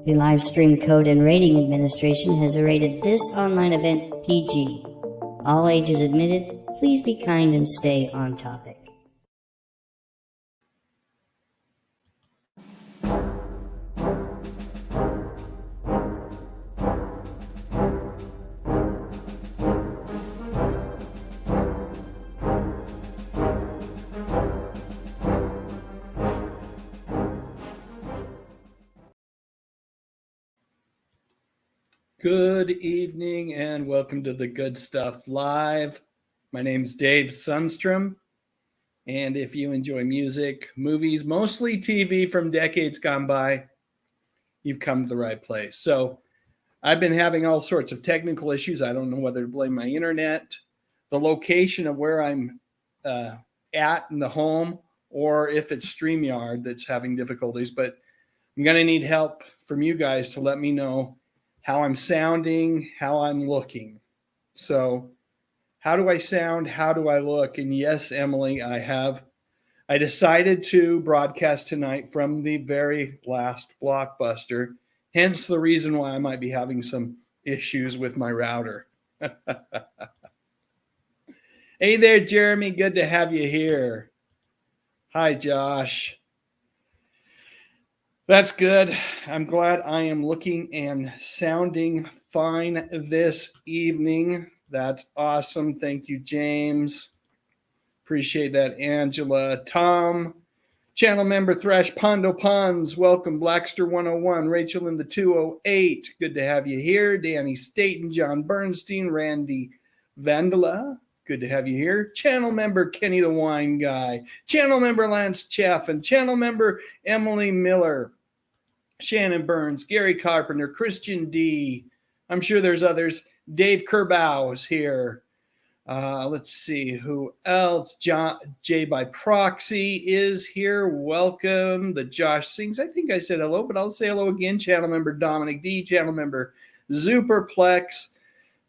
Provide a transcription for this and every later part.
The Live Stream Code and Rating Administration has rated this online event PG. All ages admitted. Please be kind and stay on topic. Good evening and welcome to the Good Stuff Live. My name's Dave Sundstrom, and if you enjoy music, movies, mostly TV from decades gone by, you've come to the right place. So I've been having all sorts of technical issues. I don't know whether to blame my internet, the location of where I'm at in the home, or if it's StreamYard that's having difficulties, but I'm going to need help from you guys to let me know how I'm sounding, how I'm looking. So how do I sound? How do I look? And yes, Emily, I decided to broadcast tonight from the very last Blockbuster, hence the reason why I might be having some issues with my router. Hey there, Jeremy. Good to have you here. Hi, Josh. That's good. I'm glad I am looking and sounding fine this evening. That's awesome. Thank you, James. Appreciate that, Angela. Tom, channel member Thrash Pondo Puns. Welcome, Blackster 101. Rachel in the 208. Good to have you here. Danny Staten, John Bernstein, Randy Vandala. Good to have you here. Channel member Kenny the Wine Guy. Channel member Lance Chaffin. Channel member Emily Miller. Shannon Burns. Gary Carpenter. Christian D. I'm sure there's others. Dave Kerbow is here. Let's see who else. John J by Proxy is here. Welcome. The Josh Sings. I think I said hello, but I'll say hello again. Channel member Dominic D. Channel member Superplex.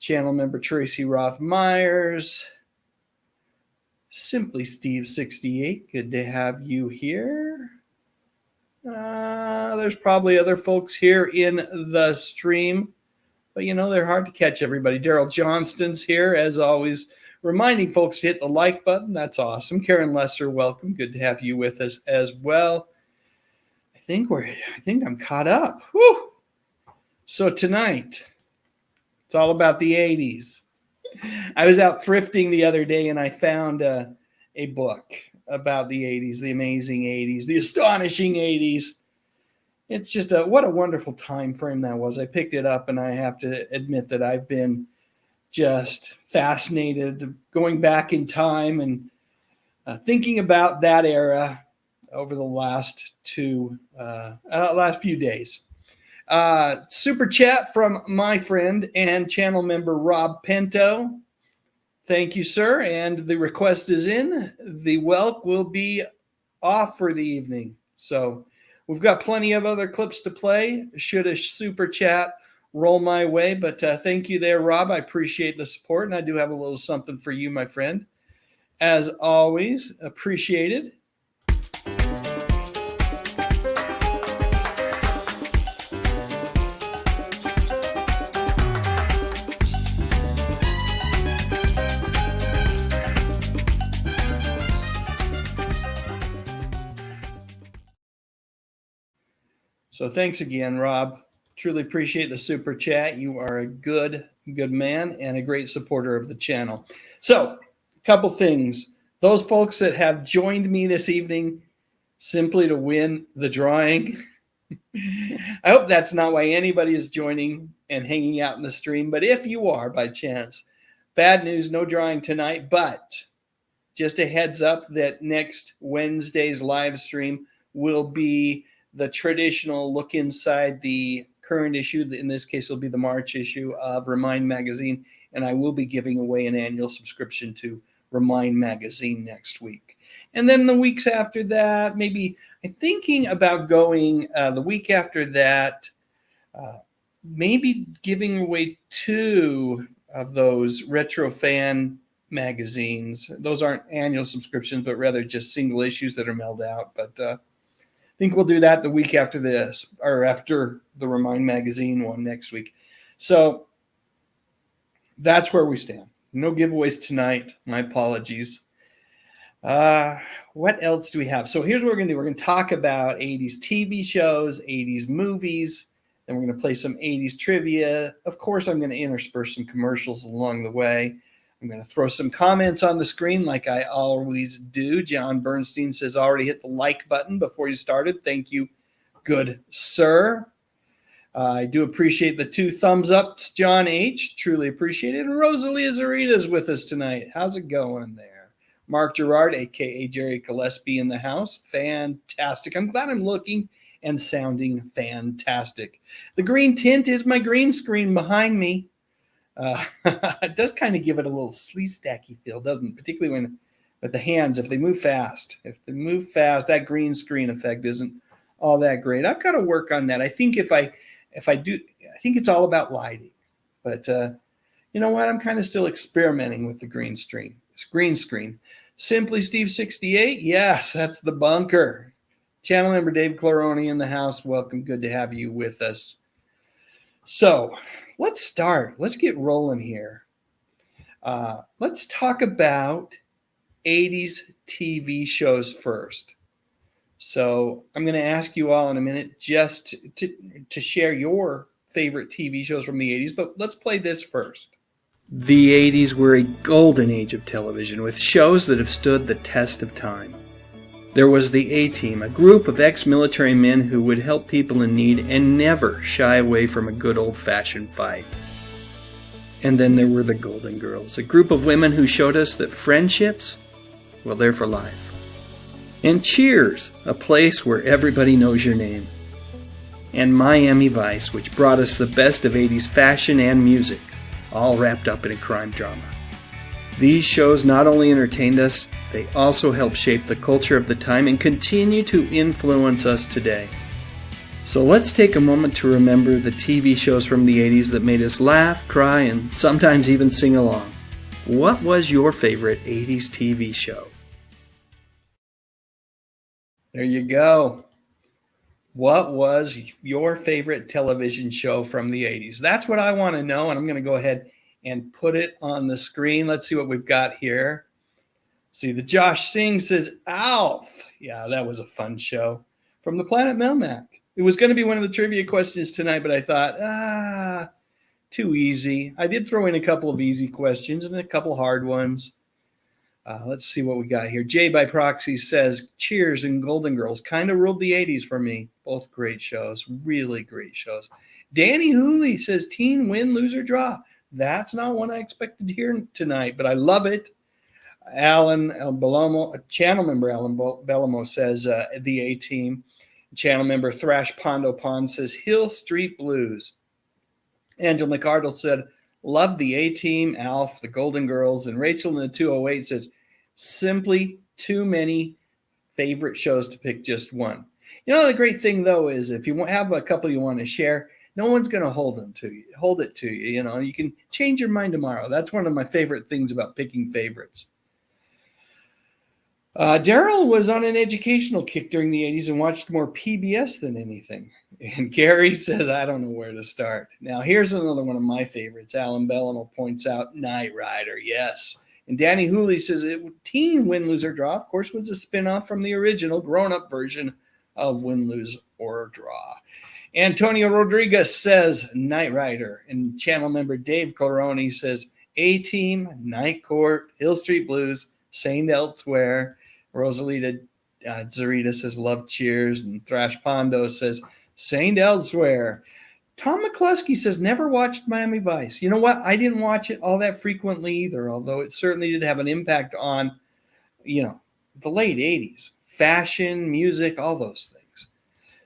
Channel member Tracy Roth Myers. Simply Steve 68. Good to have you here. There's probably other folks here in the stream, but you know, they're hard to catch everybody. Daryl Johnston's here, as always, reminding folks to hit the like button. That's awesome. Karen Lester, welcome. Good to have you with us as well. I think I'm caught up. Whew. So tonight, it's all about the 80s. I was out thrifting the other day and I found a book about the 80s, the amazing 80s, the astonishing 80s. It's just what a wonderful time frame that was. I picked it up and I have to admit that I've been just fascinated going back in time and thinking about that era over the last few days. Super chat from my friend and channel member Rob Pinto. Thank you, sir. And the request is in. The Welk will be off for the evening. So we've got plenty of other clips to play. Should a super chat roll my way. But thank you there, Rob. I appreciate the support. And I do have a little something for you, my friend. As always, appreciated. So thanks again, Rob. Truly appreciate the super chat. You are a good man and a great supporter of the channel. So a couple things. Those folks that have joined me this evening simply to win the drawing. I hope that's not why anybody is joining and hanging out in the stream. But if you are by chance, bad news, no drawing tonight. But just a heads up that next Wednesday's live stream will be the traditional look inside the current issue. In this case, it'll be the March issue of Remind Magazine, and I will be giving away an annual subscription to Remind Magazine next week. And then the weeks after that, maybe I'm thinking about going the week after that, maybe giving away 2 of those Retro Fan magazines. Those aren't annual subscriptions, but rather just single issues that are mailed out. But think we'll do that the week after this, or after the Remind Magazine one next week. So that's where we stand. No giveaways tonight. My apologies. What else do we have? So here's what we're going to do. We're going to talk about 80s TV shows, 80s movies. Then we're going to play some 80s trivia. Of course, I'm going to intersperse some commercials along the way. I'm going to throw some comments on the screen like I always do. John Bernstein says, already hit the like button before you started. Thank you, good sir. I do appreciate the 2 thumbs ups, John H. Truly appreciate it. And Rosalia Zarita is with us tonight. How's it going there? Mark Gerard, a.k.a. Jerry Gillespie in the house. Fantastic. I'm glad I'm looking and sounding fantastic. The green tint is my green screen behind me. It does kind of give it a little sleestacky feel, doesn't it? Particularly when with the hands, if they move fast. If they move fast, that green screen effect isn't all that great. I've got to work on that. I think if I do, I think it's all about lighting. But you know what? I'm kind of still experimenting with the green screen. Simply Steve 68. Yes, that's the bunker. Channel member Dave Claroni in the house. Welcome. Good to have you with us. So let's start. Let's get rolling here. Let's talk about 80s TV shows first. So I'm going to ask you all in a minute just to share your favorite TV shows from the 80s, but let's play this first. The 80s were a golden age of television with shows that have stood the test of time. There was the A-Team, a group of ex-military men who would help people in need and never shy away from a good old-fashioned fight. And then there were the Golden Girls, a group of women who showed us that friendships, well, they're for life. And Cheers, a place where everybody knows your name. And Miami Vice, which brought us the best of 80s fashion and music, all wrapped up in a crime drama. These shows not only entertained us, they also helped shape the culture of the time and continue to influence us today. So let's take a moment to remember the TV shows from the 80s that made us laugh, cry, and sometimes even sing along. What was your favorite 80s TV show? There you go. What was your favorite television show from the 80s? That's what I want to know, and I'm going to go ahead and put it on the screen. Let's see what we've got here. See, the Josh Singh says, Alf. Yeah, that was a fun show. From the Planet Melmac. It was going to be one of the trivia questions tonight, but I thought, too easy. I did throw in a couple of easy questions and a couple hard ones. Let's see what we got here. Jay by Proxy says, Cheers and Golden Girls kind of ruled the 80s for me. Both great shows, really great shows. Danny Hooley says, Teen, Win, Lose, or Draw. That's not one I expected to hear tonight, but I love it. Alan Belomo, channel member Alan Bellomo says, the A-Team. Channel member Thrash Pondo Pond says, Hill Street Blues. Angel McArdle said, love the A-Team, Alf, the Golden Girls, and Rachel in the 208 says, simply too many favorite shows to pick just one. You know, the great thing, though, is if you have a couple you want to share, no one's going to hold it to you. You know, you can change your mind tomorrow. That's one of my favorite things about picking favorites. Daryl was on an educational kick during the 80s and watched more PBS than anything. And Gary says, I don't know where to start. Now, here's another one of my favorites. Alan Bellino points out Knight Rider, yes. And Danny Hooley says, Teen Win, Lose, or Draw, of course, was a spinoff from the original grown-up version of Win, Lose, or Draw. Antonio Rodriguez says Knight Rider. And channel member Dave Claroni says A-Team, Night Court, Hill Street Blues, Saint Elsewhere. Rosalita Zarita says love Cheers. And Thrash Pondo says Saint Elsewhere. Tom McCluskey says never watched Miami Vice. You know what? I didn't watch it all that frequently either, although it certainly did have an impact on, you know, the late 80s. Fashion, music, all those things.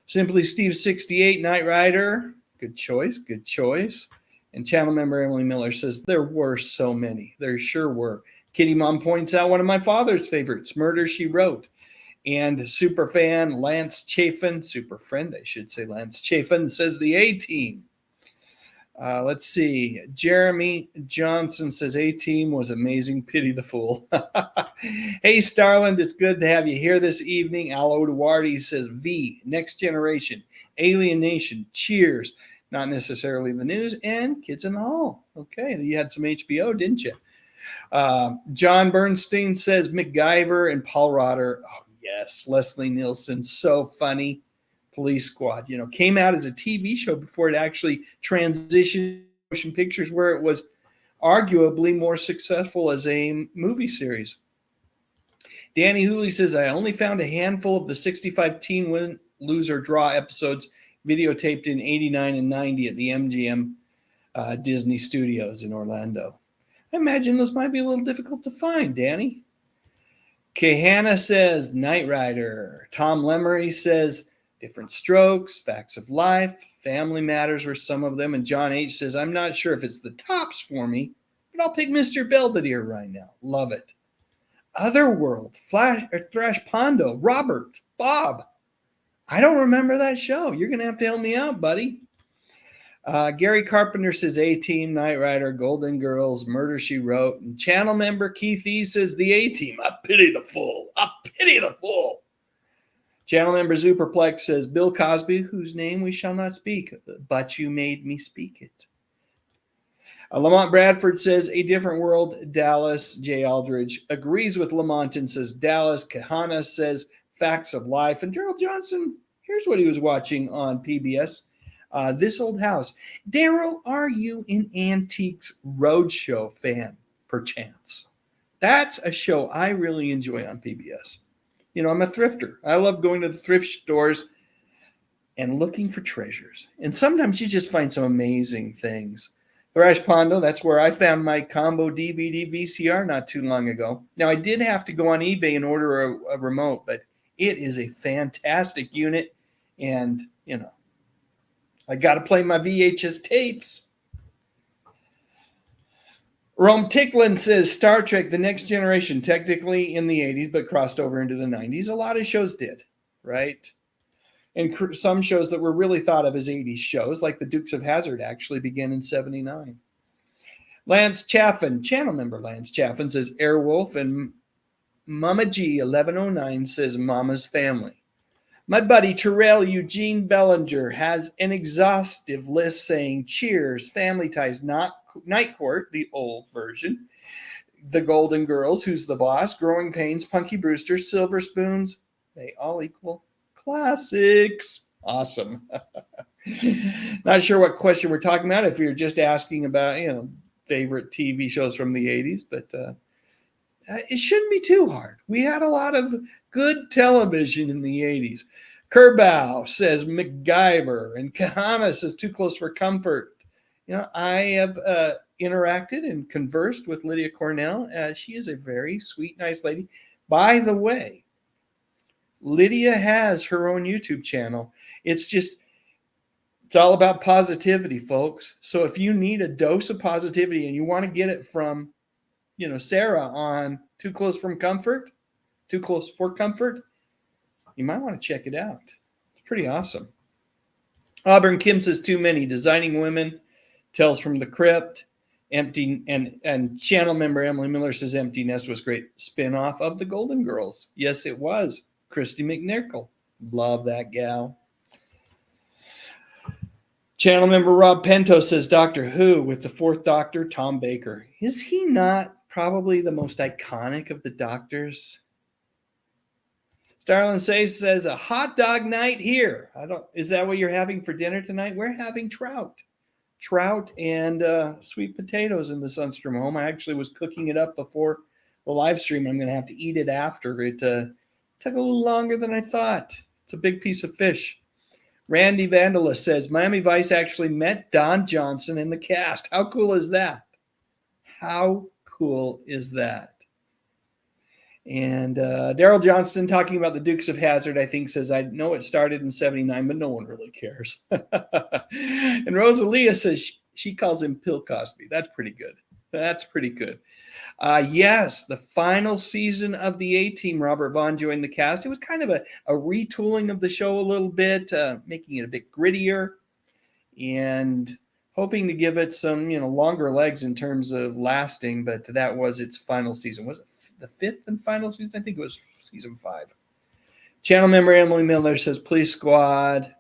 Simply Steve 68, Knight Rider. Good choice, good choice. And channel member Emily Miller says there were so many. There sure were. Kitty Mom points out one of my father's favorites, Murder, She Wrote. And super fan Lance Chafin, super friend, I should say, Lance Chafin says the A-Team. Let's see. Jeremy Johnson says A-Team was amazing. Pity the fool. Hey, Starland, it's good to have you here this evening. Al Oduwardi says V, Next Generation, Alien Nation, Cheers. Not necessarily the news, and Kids in the Hall. Okay, you had some HBO, didn't you? John Bernstein says MacGyver and Paul Rotter. Oh, yes. Leslie Nielsen, so funny. Police Squad, came out as a TV show before it actually transitioned to motion pictures, where it was arguably more successful as a movie series. Danny Hooley says, I only found a handful of the 65 teen win, lose, or draw episodes videotaped in 89 and 90 at the MGM Disney Studios in Orlando. I imagine those might be a little difficult to find, Danny. Kahana says, Knight Rider. Tom Lemery says, Different Strokes, Facts of Life, Family Matters were some of them. And John H. says, I'm not sure if it's the tops for me, but I'll pick Mr. Belvedere right now. Love it. Otherworld, Thrash Pondo, Robert, Bob. I don't remember that show. You're going to have to help me out, buddy. Gary Carpenter says A-Team, Knight Rider, Golden Girls, Murder, She Wrote. And channel member Keith E. says the A-Team. I pity the fool. I pity the fool. Channel member Superplex says Bill Cosby, whose name we shall not speak, but you made me speak it. Lamont Bradford says A Different World, Dallas. Jay Aldridge agrees with Lamont and says Dallas. Kahana says Facts of Life. And Daryl Johnson, here's what he was watching on PBS. This Old House. Daryl, are you an Antiques Roadshow fan, perchance? That's a show I really enjoy on PBS. I'm a thrifter. I love going to the thrift stores and looking for treasures. And sometimes you just find some amazing things. Thrash Pondo, that's where I found my combo DVD VCR not too long ago. Now, I did have to go on eBay and order a remote, but it is a fantastic unit. And, I got to play my VHS tapes. Rome Ticklin says Star Trek, The Next Generation, technically in the 80s, but crossed over into the 90s. A lot of shows did, right? And some shows that were really thought of as 80s shows, like the Dukes of Hazzard, actually began in 79. Lance Chaffin, channel member Lance Chaffin, says Airwolf, and Mama G 1109 says Mama's Family. My buddy Terrell Eugene Bellinger has an exhaustive list saying Cheers, Family Ties, Night Court, the old version, The Golden Girls, Who's the Boss, Growing Pains, Punky Brewster, Silver Spoons, they all equal classics. Awesome. Not sure what question we're talking about, if you're just asking about, favorite TV shows from the 80s, but it shouldn't be too hard. We had a lot of good television in the 80s. Kerbow says MacGyver, and Kahana says Too Close for Comfort. I have interacted and conversed with Lydia Cornell. She is a very sweet, nice lady. By the way, Lydia has her own YouTube channel. It's all about positivity, folks. So if you need a dose of positivity and you want to get it from, Sarah on Too Close for Comfort, you might want to check it out. It's pretty awesome. Auburn Kim says Too Many, Designing Women, Tales from the Crypt, Empty, and channel member Emily Miller says Empty Nest was great spinoff of the Golden Girls. Yes, it was. Christy McNichol. Love that gal. Channel member Rob Pento says Doctor Who with the fourth Doctor, Tom Baker. Is he not probably the most iconic of the Doctors? Starlin says a hot dog night here. Is that what you're having for dinner tonight? We're having trout and sweet potatoes in the Sundstrom home. I actually was cooking it up before the live stream. I'm going to have to eat it after. It took a little longer than I thought. It's a big piece of fish. Randy Vandala says Miami Vice actually met Don Johnson in the cast. How cool is that? And Daryl Johnston, talking about the Dukes of Hazzard, I think, says, I know it started in 79, but no one really cares. And Rosalia says she calls him Bill Cosby. That's pretty good. Yes, the final season of the A-Team, Robert Vaughn joined the cast. It was kind of a retooling of the show a little bit, making it a bit grittier. And hoping to give it some, longer legs in terms of lasting, but that was its final season. Was it the fifth and final season? I think it was season 5. Channel member Emily Miller says, Police Squad.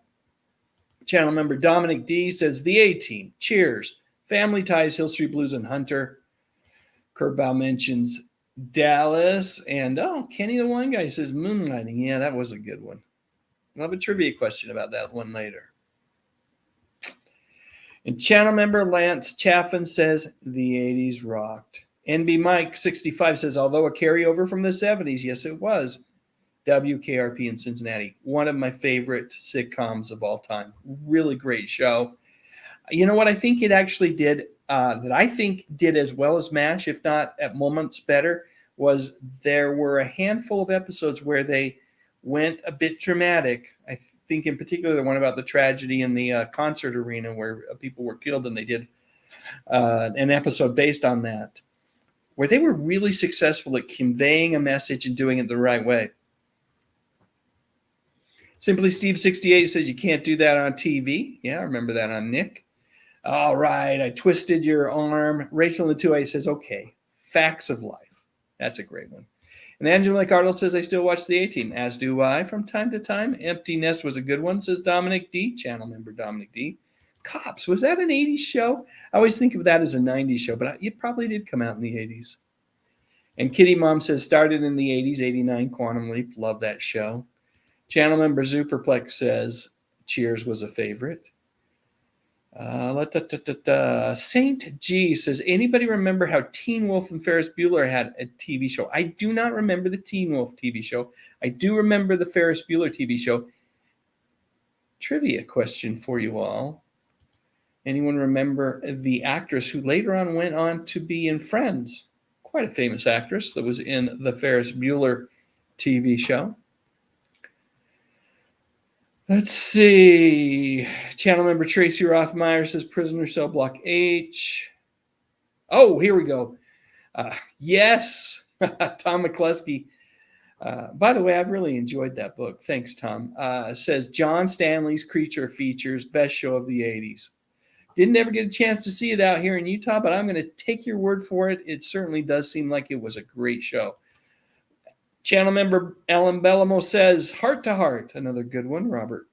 Channel member Dominic D says, The A-Team, Cheers, Family Ties, Hill Street Blues, and Hunter. Curbow mentions Dallas. And, Kenny the Wine Guy says, Moonlighting. Yeah, that was a good one. I'll have a trivia question about that one later. And channel member Lance Chaffin says, The 80s rocked. NB Mike 65 says, although a carryover from the 70s, yes, it was. WKRP in Cincinnati, one of my favorite sitcoms of all time. Really great show. You know what I think it actually did, that I think did as well as MASH, if not at moments better, was there were a handful of episodes where they went a bit dramatic. I think in particular the one about the tragedy in the concert arena where people were killed, and they did an episode based on that, where they were really successful at conveying a message and doing it the right way. Simply Steve 68 says, you can't do that on TV. Yeah, I remember that on Nick. All right, I twisted your arm. Rachel in the 2A says, okay, Facts of Life. That's a great one. And Angela Cardle says, I still watch the A-Team, as do I from time to time. Empty Nest was a good one, says Dominic D, channel member Dominic D. Cops, was that an 80s show? I always think of that as a 90s show, but it probably did come out in the 80s. And Kitty Mom says, started in the 80s, 89 Quantum Leap. Love that show. Channel member Superplex says, Cheers was a favorite. Saint G says, anybody remember how Teen Wolf and Ferris Bueller had a TV show? I do not remember the Teen Wolf TV show. I do remember the Ferris Bueller TV show. Trivia question for you all. Anyone remember the actress who later on went on to be in Friends? Quite a famous actress that was in the Ferris Bueller TV show. Let's see. Channel member Tracy Rothmeyer says Prisoner Cell Block H. Oh, here we go. Yes, Tom McCluskey. By the way, I've really enjoyed that book. Thanks, Tom. Says John Stanley's Creature Features, best show of the 80s. Didn't ever get a chance to see it out here in Utah, but I'm going to take your word for it. It certainly does seem like it was a great show. Channel member Alan Bellamo says, Heart to Heart, another good one. Robert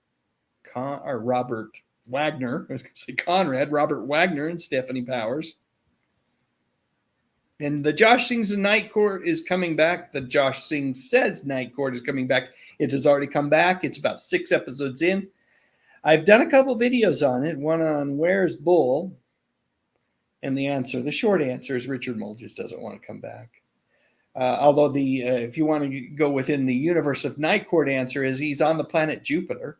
Wagner, I was going to say Conrad, Robert Wagner and Stephanie Powers. And the Josh Sings the Night Court is coming back. The Josh Sings Says Night Court is coming back. It has already come back. It's about 6 episodes in. I've done a couple videos on it, one on Where's Bull? And the short answer is Richard Mole just doesn't want to come back. Although if you want to go within the universe of Night Court answer is he's on the planet Jupiter.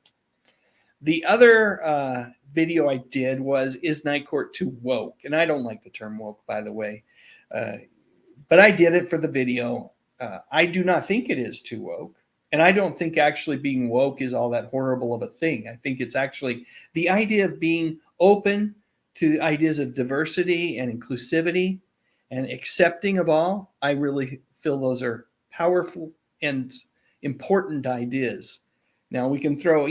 The other video I did was, is Night Court too woke? And I don't like the term woke, by the way. But I did it for the video. I do not think it is too woke. And I don't think actually being woke is all that horrible of a thing. I think it's actually the idea of being open to ideas of diversity and inclusivity and accepting of all. I really feel those are powerful and important ideas. Now we can throw,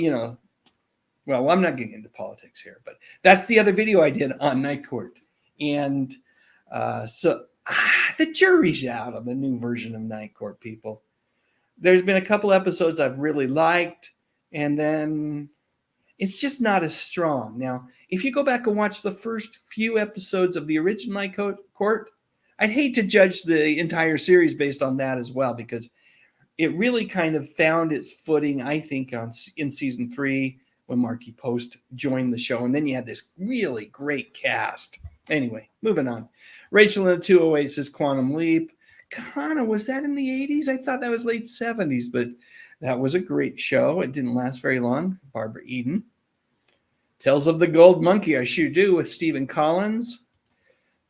well, I'm not getting into politics here, but that's the other video I did on Night Court. And so the jury's out on the new version of Night Court, people. There's been a couple episodes I've really liked, and then it's just not as strong. Now, if you go back and watch the first few episodes of the original Night Court, I'd hate to judge the entire series based on that as well, because it really kind of found its footing, I think, in season 3 when Marky Post joined the show. And then you had this really great cast. Anyway, moving on. Rachel in the 208 says Quantum Leap. Kana, was that in the 80s? I thought that was late 70s, but that was a great show. It didn't last very long. Barbara Eden. Tales of the Gold Monkey, I sure do, with Stephen Collins.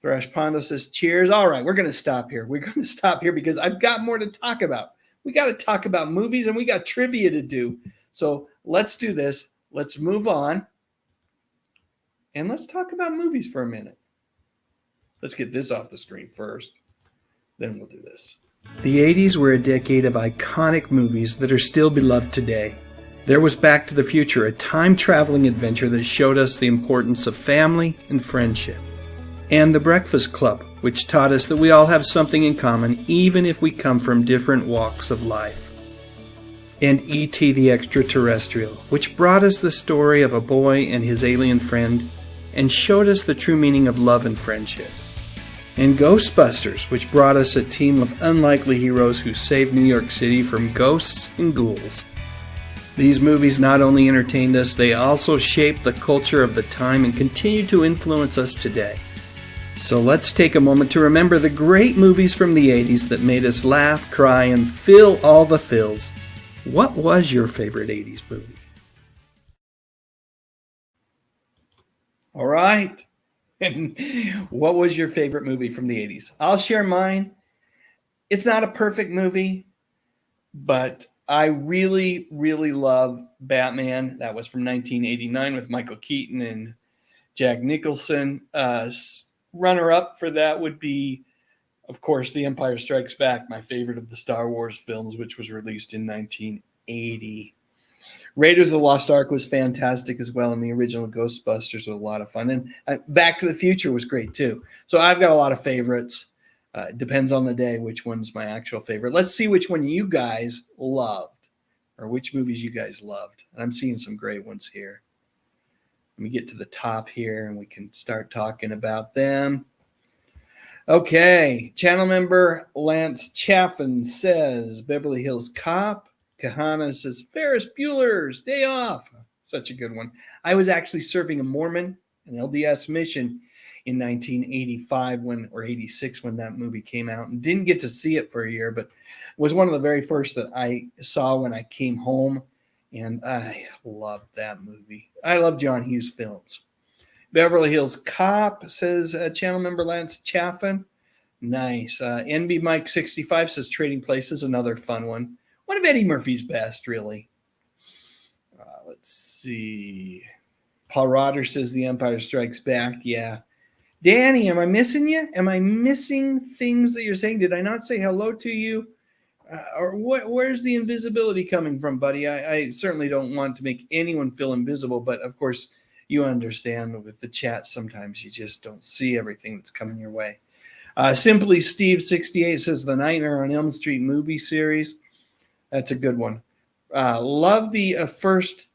Thrash Pondo says, cheers. All right, we're going to stop here. We're going to stop here because I've got more to talk about. We got to talk about movies and we got trivia to do. So let's do this. Let's move on. And let's talk about movies for a minute. Let's get this off the screen first. Then we'll do this. The 80s were a decade of iconic movies that are still beloved today. There was Back to the Future, a time-traveling adventure that showed us the importance of family and friendship. And The Breakfast Club, which taught us that we all have something in common, even if we come from different walks of life. And E.T. the Extraterrestrial, which brought us the story of a boy and his alien friend, and showed us the true meaning of love and friendship. And Ghostbusters, which brought us a team of unlikely heroes who saved New York City from ghosts and ghouls. These movies not only entertained us, they also shaped the culture of the time and continue to influence us today. So let's take a moment to remember the great movies from the 80s that made us laugh, cry, and fill all the fills. What was your favorite 80s movie? All right. And what was your favorite movie from the 80s? I'll share mine. It's not a perfect movie, but I really, really love Batman. That was from 1989 with Michael Keaton and Jack Nicholson. Runner-up for that would be, of course, The Empire Strikes Back, my favorite of the Star Wars films, which was released in 1980. Raiders of the Lost Ark was fantastic as well, and the original Ghostbusters was a lot of fun. And Back to the Future was great, too. So I've got a lot of favorites. It depends on the day which one's my actual favorite. Let's see which one you guys loved, or which movies you guys loved. And I'm seeing some great ones here. Let me get to the top here, and we can start talking about them. Okay, channel member Lance Chaffin says Beverly Hills Cop. Kahana says Ferris Bueller's Day Off. Such a good one. I was actually serving a Mormon, an LDS mission in 1985 or 86 when that movie came out, and didn't get to see it for a year, but was one of the very first that I saw when I came home, and I loved that movie. I love John Hughes films. Beverly Hills Cop, says channel member Lance Chaffin. Nice. NB Mike 65 says Trading Places, another fun one. One of Eddie Murphy's best, really. Let's see. Paul Rodder says The Empire Strikes Back. Yeah. Danny, am I missing you? Am I missing things that you're saying? Did I not say hello to you? Or where's the invisibility coming from, buddy? I certainly don't want to make anyone feel invisible, but of course you understand with the chat sometimes you just don't see everything that's coming your way. Simply Steve 68 says the Nightmare on Elm Street movie series. That's a good one. Love the first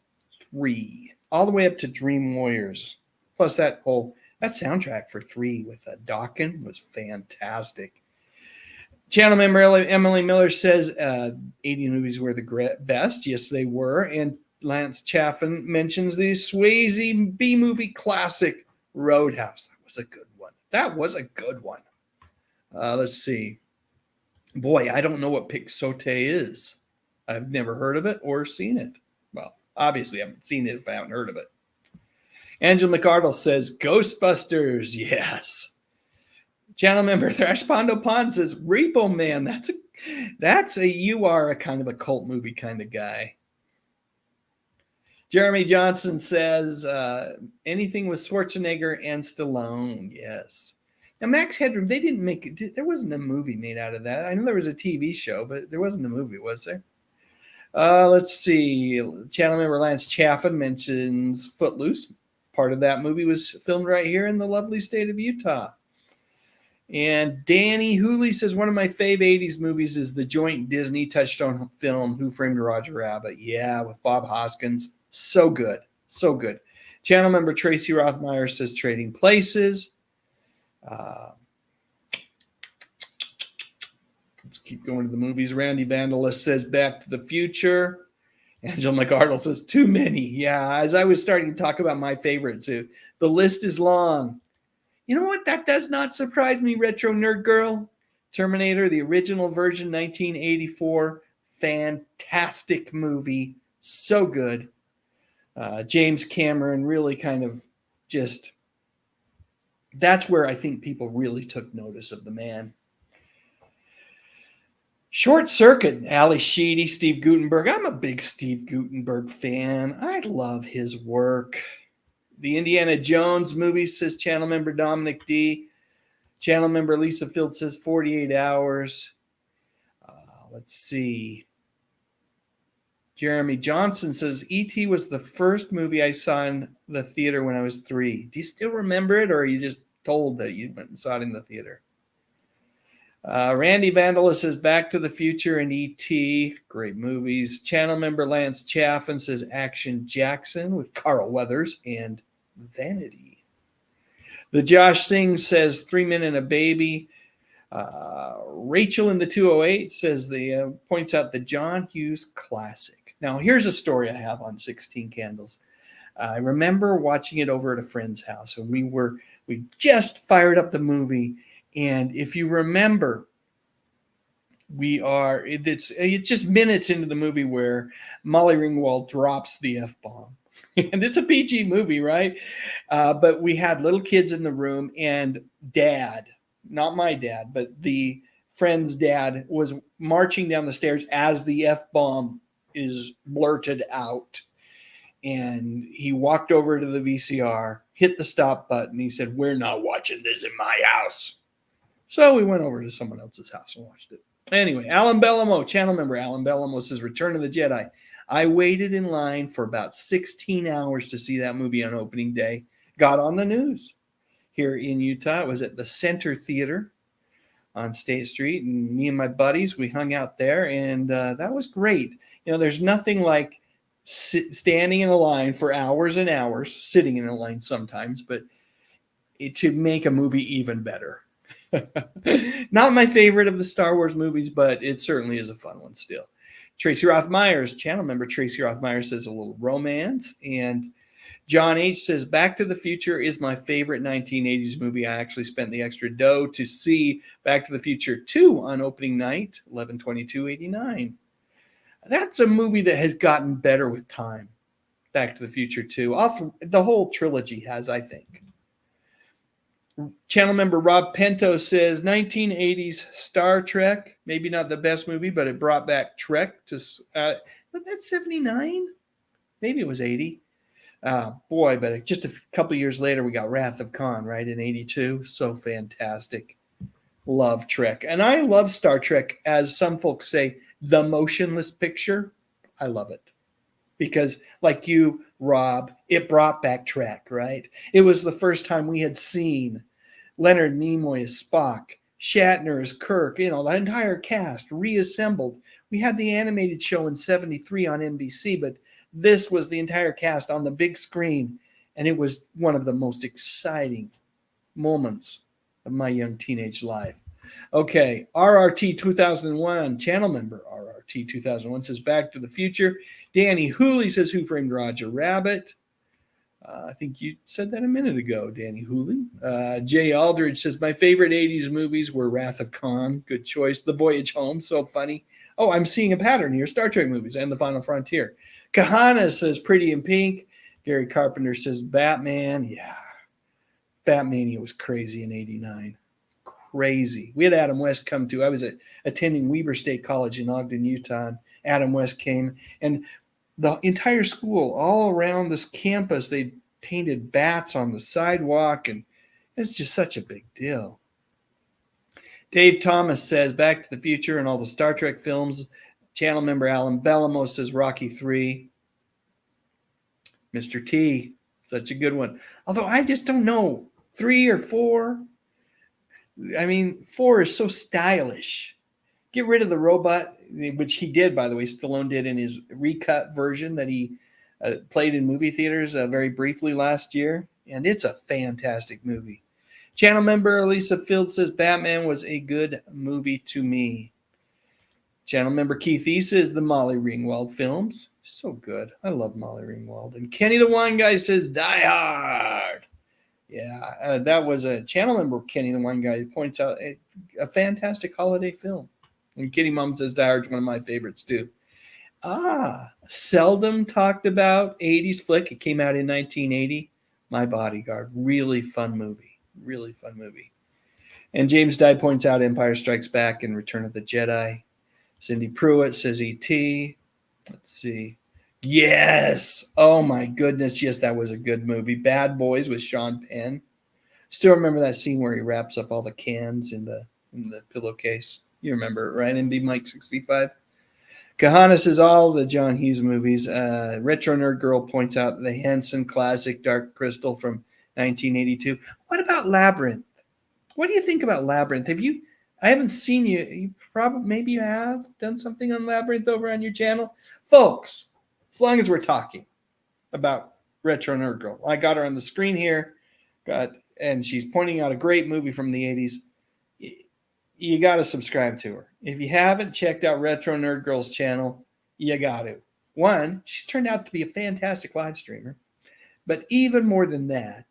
three, all the way up to Dream Warriors. Plus that soundtrack for 3 with Dawkins was fantastic. Channel member Emily Miller says 80 movies were the best. Yes, they were. And Lance Chaffin mentions the Swayze B-movie classic Roadhouse. That was a good one. Let's see. Boy, I don't know what Pixote is. I've never heard of it or seen it. Well, obviously I haven't seen it if I haven't heard of it. Angela McArdle says Ghostbusters. Yes. Channel member Thrash Pondo Pond says Repo Man. You are a kind of a cult movie kind of guy. Jeremy Johnson says anything with Schwarzenegger and Stallone. Yes. Now Max Headroom, they didn't make it. There wasn't a movie made out of that. I know there was a TV show, but there wasn't a movie, was there? Let's see. Channel member Lance Chaffin mentions Footloose. Part of that movie was filmed right here in the lovely state of Utah. And Danny Hooley says one of my fave 80s movies is the joint Disney Touchstone film Who Framed Roger Rabbit. Yeah, with Bob Hoskins. So good. So good. Channel member Tracy Rothmeyer says Trading Places. Let's keep going to the movies. Randy Vandalist says Back to the Future. Angela McArdle says too many. Yeah, as I was starting to talk about my favorites, the list is long. You know what? That does not surprise me, Retro Nerd Girl. Terminator, the original version, 1984. Fantastic movie. So good. James Cameron really kind of just... That's where I think people really took notice of the man. Short Circuit, Ali Sheedy, Steve Guttenberg. I'm a big Steve Guttenberg fan. I love his work. The Indiana Jones movie, says channel member Dominic D. Channel member Lisa Field says 48 Hours. Let's see. Jeremy Johnson says, E.T. was the first movie I saw in the theater when I was 3. Do you still remember it, or are you just told that you went and saw it in the theater? Randy Vandala says, Back to the Future and E.T. Great movies. Channel member Lance Chaffin says, Action Jackson with Carl Weathers and Vanity. The Josh Singh says, 3 Men and a Baby. Rachel in the 208 says points out the John Hughes classic. Now, here's a story I have on 16 Candles. I remember watching it over at a friend's house, and we just fired up the movie. And if you remember, it's just minutes into the movie where Molly Ringwald drops the F-bomb. And it's a PG movie, right? But we had little kids in the room, and Dad, not my dad, but the friend's dad, was marching down the stairs as the F-bomb is blurted out. And he walked over to the VCR, hit the stop button. He said, We're not watching this in my house. So we went over to someone else's house and watched it. Anyway, Alan Bellamo, channel member Alan Bellamo says, Return of the Jedi. I waited in line for about 16 hours to see that movie on opening day. Got on the news here in Utah. It was at the Center Theater on State Street. And me and my buddies, we hung out there. And that was great. You know, there's nothing like standing in a line for hours and hours, sitting in a line sometimes, but to make a movie even better. Not my favorite of the Star Wars movies, but it certainly is a fun one still. Tracy Roth Myers, channel member Tracy Roth Myers, says a little romance. And John H. says, Back to the Future is my favorite 1980s movie. I actually spent the extra dough to see Back to the Future 2 on opening night, 11/22/89. That's a movie that has gotten better with time. Back to the Future 2. The whole trilogy has, I think. Channel member Rob Pinto says 1980s Star Trek, maybe not the best movie, but it brought back Trek to, but that's 79? Maybe it was 80. Boy, but just a couple years later, we got Wrath of Khan, right, in 82. So fantastic. Love Trek. And I love Star Trek, as some folks say, the motionless picture. I love it. Because like you, Rob, it brought back Trek, right? It was the first time we had seen Leonard Nimoy as Spock, Shatner as Kirk, the entire cast reassembled. We had the animated show in 73 on NBC, but this was the entire cast on the big screen, and it was one of the most exciting moments of my young teenage life. Okay, RRT 2001, channel member RRT 2001 says Back to the Future. Danny Hooley says Who Framed Roger Rabbit. I think you said that a minute ago, Danny Hooley. Jay Aldridge says, My favorite 80s movies were Wrath of Khan. Good choice. The Voyage Home, so funny. Oh, I'm seeing a pattern here. Star Trek movies and The Final Frontier. Kahana says Pretty in Pink. Gary Carpenter says Batman. Yeah. Batmania was crazy in 89. Crazy. We had Adam West come to. I was attending Weber State College in Ogden, Utah. And Adam West came, and the entire school, all around this campus, they painted bats on the sidewalk, and it's just such a big deal. Dave Thomas says Back to the Future and all the Star Trek films. Channel member Alan Bellamo says Rocky 3. Mr. T, such a good one. Although I just don't know, 3 or 4. I mean, 4 is so stylish. Get rid of the robot, which he did, by the way. Stallone did in his recut version that he played in movie theaters very briefly last year. And it's a fantastic movie. Channel member Elisa Field says Batman was a good movie to me. Channel member Keith E says the Molly Ringwald films. So good. I love Molly Ringwald. And Kenny the Wine Guy says Die Hard. Yeah, that was a channel member, Kenny the Wine Guy, points out a fantastic holiday film. And Kitty Mom says Die Hard's one of my favorites too. Seldom talked about 80s flick. It came out in 1980. My Bodyguard. Really fun movie. Really fun movie. And James Dye points out Empire Strikes Back and Return of the Jedi. Cindy Pruitt says E.T. Let's see. Yes. Oh my goodness. Yes, that was a good movie. Bad Boys with Sean Penn. Still remember that scene where he wraps up all the cans in the pillowcase. You remember it, right? MB Mike 65. Kahana says all the John Hughes movies. Retro Nerd Girl points out the Henson classic Dark Crystal from 1982. What about Labyrinth? What do you think about Labyrinth? I haven't seen you. Maybe you have done something on Labyrinth over on your channel, folks. As long as we're talking about Retro Nerd Girl, I got her on the screen here. And she's pointing out a great movie from the 80s. You got to subscribe to her. If you haven't checked out Retro Nerd Girl's channel, you got to. One, she's turned out to be a fantastic live streamer. But even more than that,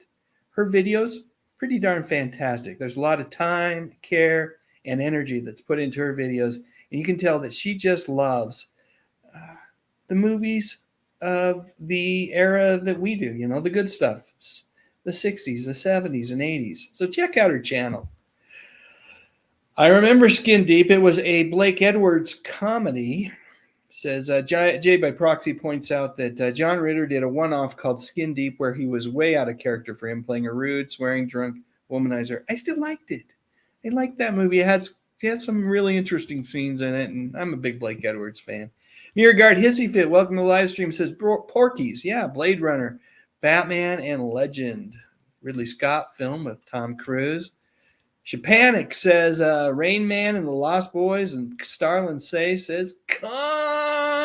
her videos, pretty darn fantastic. There's a lot of time, care, and energy that's put into her videos. And you can tell that she just loves the movies of the era that we do, the good stuff, the 60s, the 70s, and 80s. So check out her channel. I remember Skin Deep. It was a Blake Edwards comedy. Says Jay by Proxy points out that John Ritter did a one-off called Skin Deep where he was way out of character for him, playing a rude, swearing, drunk womanizer. I still liked it. I liked that movie. It had some really interesting scenes in it, and I'm a big Blake Edwards fan. Mirrorguard Hissy Fit, welcome to the live stream, says Porky's. Yeah, Blade Runner, Batman, and Legend. Ridley Scott film with Tom Cruise. Shapanic says Rain Man and the Lost Boys, and Starlin says come.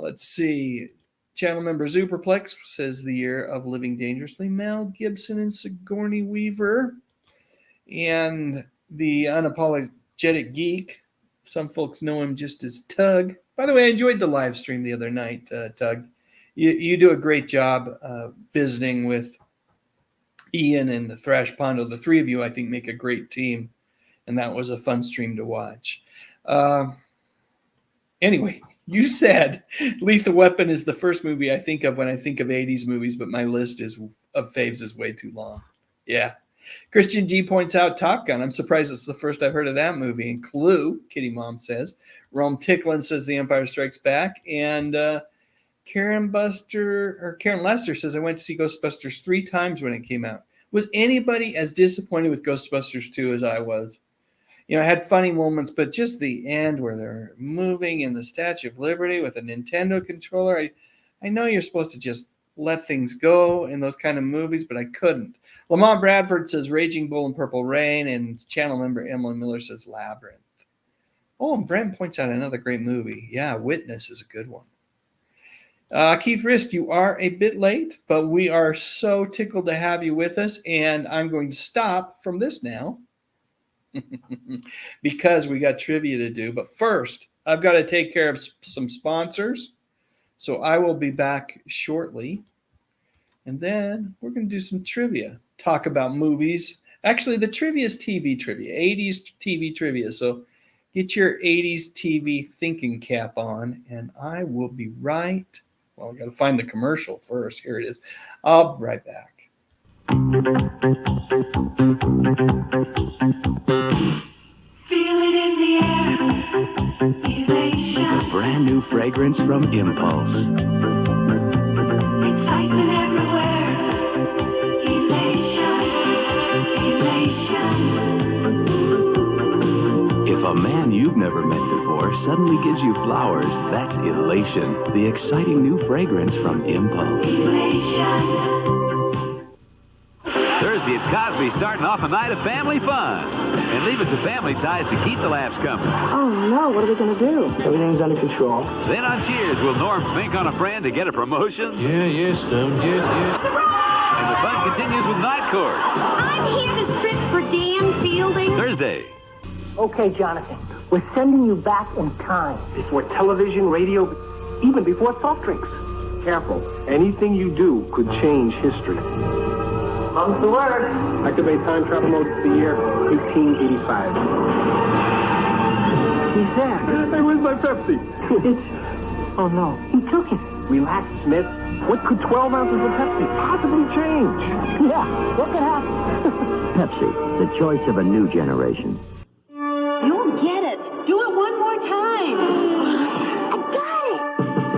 Let's see. Channel member Superplex says the year of Living Dangerously. Mel Gibson and Sigourney Weaver. And the Unapologetic Geek. Some folks know him just as Tug. By the way, I enjoyed the live stream the other night, Tug. You do a great job visiting with Ian and the Thrash Pondo. The three of you, I think, make a great team. And that was a fun stream to watch. Anyway, you said Lethal Weapon is the first movie I think of when I think of 80s movies, but my list of faves is way too long. Yeah. Christian G points out Top Gun. I'm surprised it's the first I've heard of that movie. And Clue, Kitty Mom says. Rome Ticklin says The Empire Strikes Back. And Karen Lester says I went to see Ghostbusters 3 times when it came out. Was anybody as disappointed with Ghostbusters 2 as I was? I had funny moments, but just the end where they're moving in the Statue of Liberty with a Nintendo controller. I know you're supposed to just let things go in those kind of movies, but I couldn't. Lamont Bradford says Raging Bull and Purple Rain, and channel member Emily Miller says Labyrinth. Oh, and Brent points out another great movie. Yeah, Witness is a good one. Keith Risk, you are a bit late, but we are so tickled to have you with us, and I'm going to stop from this now because we got trivia to do. But first, I've got to take care of some sponsors, so I will be back shortly, and then we're going to do some trivia, talk about movies. Actually, the trivia is TV trivia, 80s TV trivia, so get your 80s TV thinking cap on, and I will be right. Well, we got to find the commercial first. Here it is. I'll be right back. Feel it in the air. Elation. A brand new fragrance from Impulse. Excitement everywhere. Elation. If a man you've never met before suddenly gives you flowers, that's elation. The exciting new fragrance from Impulse. Thursday, it's Cosby starting off a night of family fun and leaving some family ties to keep the laughs coming. Oh, no. What are we going to do? Everything's under control. Then on Cheers, will Norm fink on a friend to get a promotion? Yes, Stone. Yeah. And the fun continues with Night Court. I'm here to strip for Dan Fielding. Thursday. Okay, Jonathan. We're sending you back in time. Before television, radio, even before soft drinks. Careful. Anything you do could change history. Mum's the word. Activate time travel mode to the year 1885. He's there. Hey, where's my Pepsi? Oh, no. He took it. Relax, Smith. What could 12 ounces of Pepsi possibly change? Yeah, what could happen? Pepsi, the choice of a new generation. You'll get it. Do it one more time. I got it.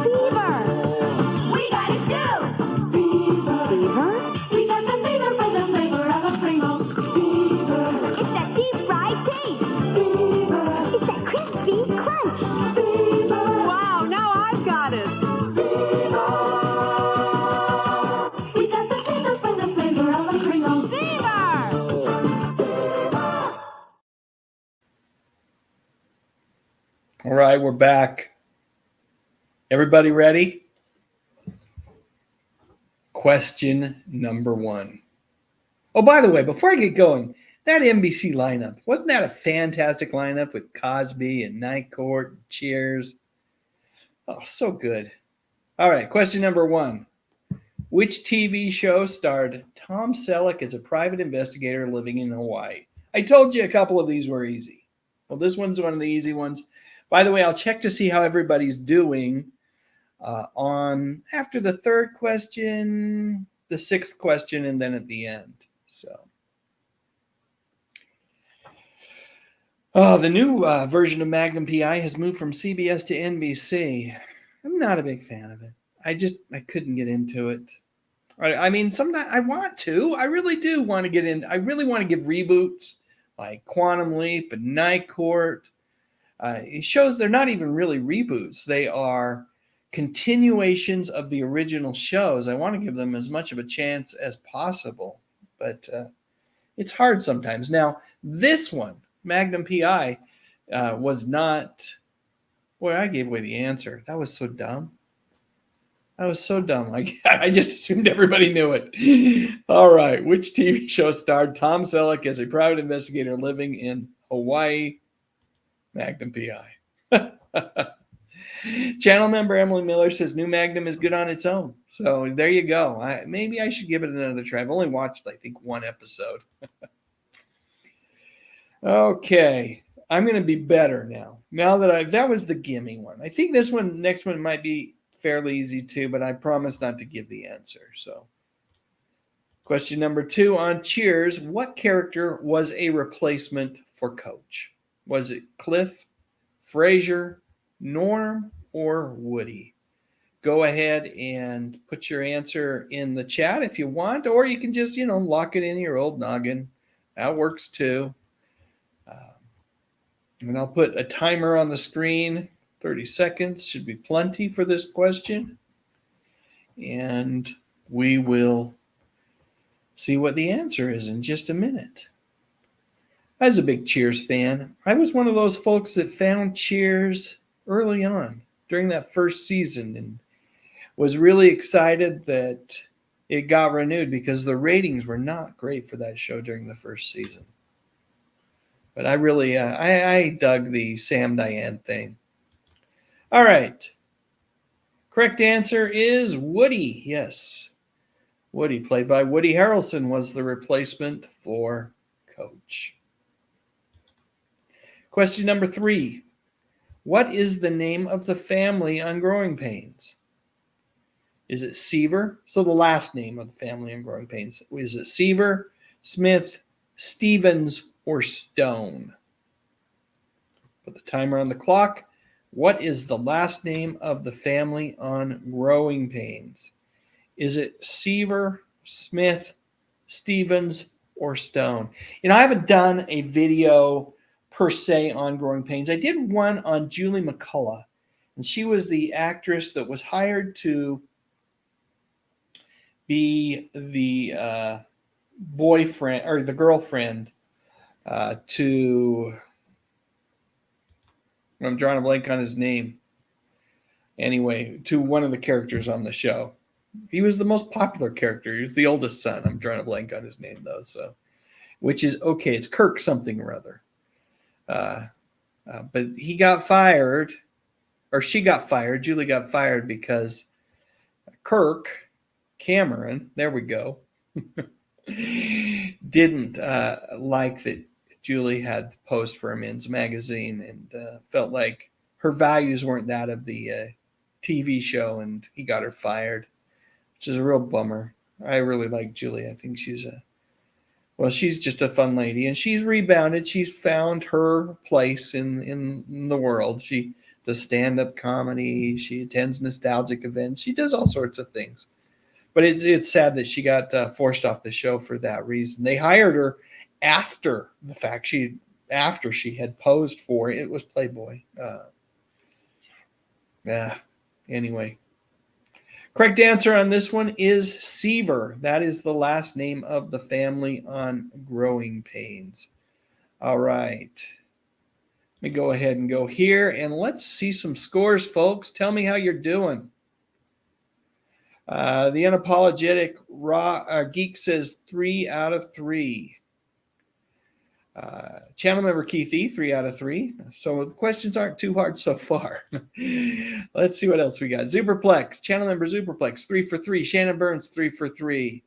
Fever. We got it too. Fever? We got the fever for the flavor of a Pringle. Fever. It's that deep fried taste. Fever. It's that crispy crunch. All right, we're back. Everybody ready? Question number 1. Oh, by the way, before I get going, that NBC lineup, wasn't that a fantastic lineup with Cosby and Night Court, and Cheers? Oh, so good. All right, question number 1. Which TV show starred Tom Selleck as a private investigator living in Hawaii? I told you a couple of these were easy. Well, this one's one of the easy ones. By the way, I'll check to see how everybody's doing on after the 3rd question, the 6th question, and then at the end. So, the new version of Magnum PI has moved from CBS to NBC. I'm not a big fan of it. I couldn't get into it. I mean, sometimes I want to. I really do want to get in. I really want to give reboots like Quantum Leap and Night Court. It shows they're not even really reboots. They are continuations of the original shows. I want to give them as much of a chance as possible, but it's hard sometimes. Now, this one, Magnum PI, was not. Boy, I gave away the answer. That was so dumb. I was so dumb. Like, I just assumed everybody knew it. All right. Which TV show starred Tom Selleck as a private investigator living in Hawaii? Magnum PI. Channel member Emily Miller says New Magnum is good on its own. So there you go. Maybe I should give it another try. I've only watched, I think, 1 episode. Okay. I'm going to be better now. Now that that was the gimme one. I think this one, next one might be fairly easy too, but I promise not to give the answer. So, question number 2 on Cheers. What character was a replacement for Coach? Was it Cliff, Frasier, Norm, or Woody? Go ahead and put your answer in the chat if you want, or you can just, lock it in your old noggin. That works too. And I'll put a timer on the screen. 30 seconds should be plenty for this question. And we will see what the answer is in just a minute. I was a big Cheers fan. I was one of those folks that found Cheers early on during that first season and was really excited that it got renewed because the ratings were not great for that show during the first season. But I really, I dug the Sam Diane thing. All right. Correct answer is Woody. Yes. Woody, played by Woody Harrelson, was the replacement for Coach. Question number 3. What is the name of the family on Growing Pains? Is it Seaver? So the last name of the family on Growing Pains. Is it Seaver, Smith, Stevens, or Stone? Put the timer on the clock. What is the last name of the family on Growing Pains? Is it Seaver, Smith, Stevens, or Stone? I haven't done a video per se on Growing Pains. I did one on Julie McCullough, and she was the actress that was hired to be the boyfriend or the girlfriend to, I'm drawing a blank on his name. Anyway, to one of the characters on the show. He was the most popular character. He was the oldest son. I'm drawing a blank on his name though. So, which is okay. It's Kirk something or other. But he got fired, or she got fired. Julie got fired because Kirk Cameron, there we go, didn't like that Julie had posed for a men's magazine and felt like her values weren't that of the TV show, and he got her fired, which is a real bummer. I really like Julie. I think she's just a fun lady, and she's rebounded. She's found her place in the world. She does stand-up comedy. She attends nostalgic events. She does all sorts of things. But it's sad that she got forced off the show for that reason. They hired her after the fact. After she had posed for it was Playboy. Anyway. Correct answer on this one is Seaver. That is the last name of the family on Growing Pains. All right. Let me go ahead and go here, and let's see some scores, folks. Tell me how you're doing. The Unapologetic Geek says 3 out of 3. Channel member Keith E, 3 out of 3. So the questions aren't too hard so far. Let's see what else we got. Superplex, channel member Superplex, 3 for 3. Shannon Burns, 3 for 3.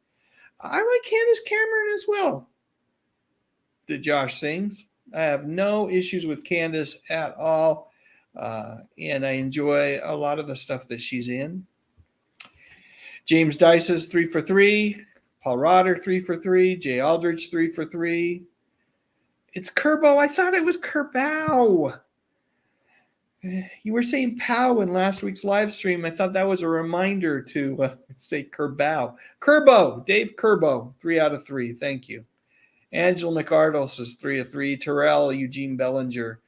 I like Candace Cameron as well. The Josh sings. I have no issues with Candace at all. And I enjoy a lot of the stuff that she's in. James Dices, 3 for 3. Paul Rotter, 3 for 3. Jay Aldridge, 3 for 3. It's Kerbo. I thought it was Kerbow. You were saying pow in last week's live stream. I thought that was a reminder to say Kerbow. Kerbo, Dave Kerbo, 3 out of 3. Thank you. Angela McArdle says 3 of 3. Terrell Eugene Bellinger,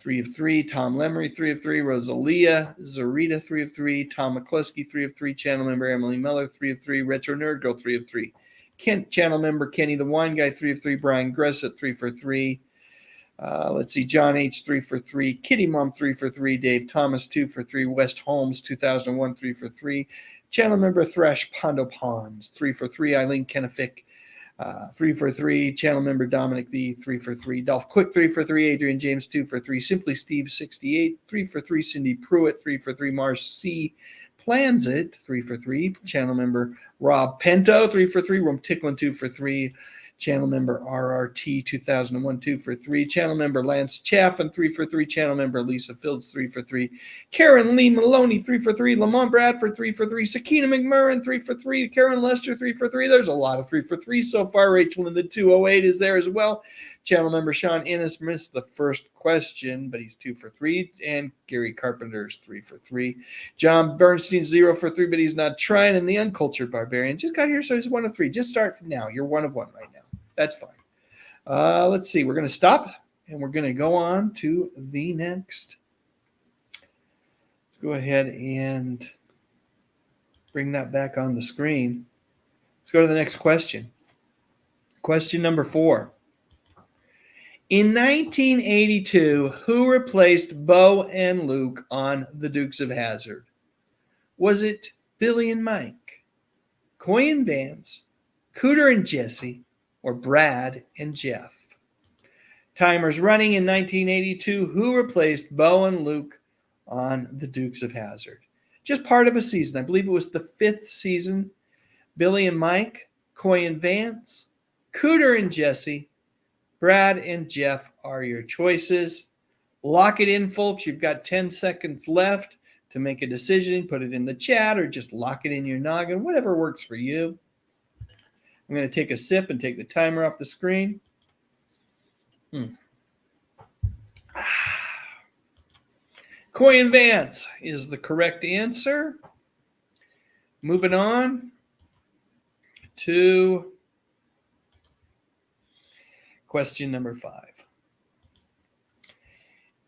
3 of 3. Tom Lemery, 3 of 3. Rosalia Zarita, 3 of 3. Tom McCluskey, 3 of 3. Channel member Emily Miller, 3 of 3. Retro Nerd Girl, 3 of 3. Kent channel member Kenny the Wine Guy, 3 of 3. Brian Gressett, 3 for 3. Let's see, John H, 3 for 3. Kitty Mom, 3 for 3. Dave Thomas, 2 for 3. West Holmes, 2001, 3 for 3. Channel member Thresh Pondo Ponds, 3 for 3. Eileen Kenefick, 3 for 3. Channel member Dominic V, 3 for 3. Dolph Quick, 3 for 3. Adrian James, 2 for 3. Simply Steve, 68, 3 for 3. Cindy Pruitt, 3 for 3. Mars C. Plans It, 3 for 3. Channel member Rob Pento, 3 for 3. Rum Ticklin, 2 for 3. Channel member RRT 2001, 2 for 3. Channel member Lance Chaffin, 3 for 3. Channel member Lisa Fields, 3 for 3. Karen Lee Maloney, 3 for 3. Lamont Bradford, 3 for 3. Sakina McMurrin, 3 for 3. Karen Lester, 3 for 3. There's a lot of 3 for 3 so far. Rachel in the 208 is there as well. Channel member Sean Innes missed the first question, but he's 2 for 3. And Gary Carpenter's 3 for 3. John Bernstein, 0 for 3, but he's not trying. And the Uncultured Barbarian just got here, so he's 1 of 3. Just start from now. You're 1 of 1 right now. That's fine. Let's see. We're going to stop, and we're going to go on to the next. Let's go ahead and bring that back on the screen. Let's go to the next question. Question number 4. In 1982, who replaced Bo and Luke on the Dukes of Hazzard? Was it Billy and Mike, Coy and Vance, Cooter and Jesse, or Brad and Jeff? Timers running in 1982. Who replaced Bo and Luke on the Dukes of Hazzard? Just part of a season. I believe it was the 5th season. Billy and Mike, Coy and Vance, Cooter and Jesse, Brad and Jeff are your choices. Lock it in, folks. You've got 10 seconds left to make a decision. Put it in the chat or just lock it in your noggin, whatever works for you. I'm going to take a sip and take the timer off the screen. Coy and Vance is the correct answer. Moving on to question number 5.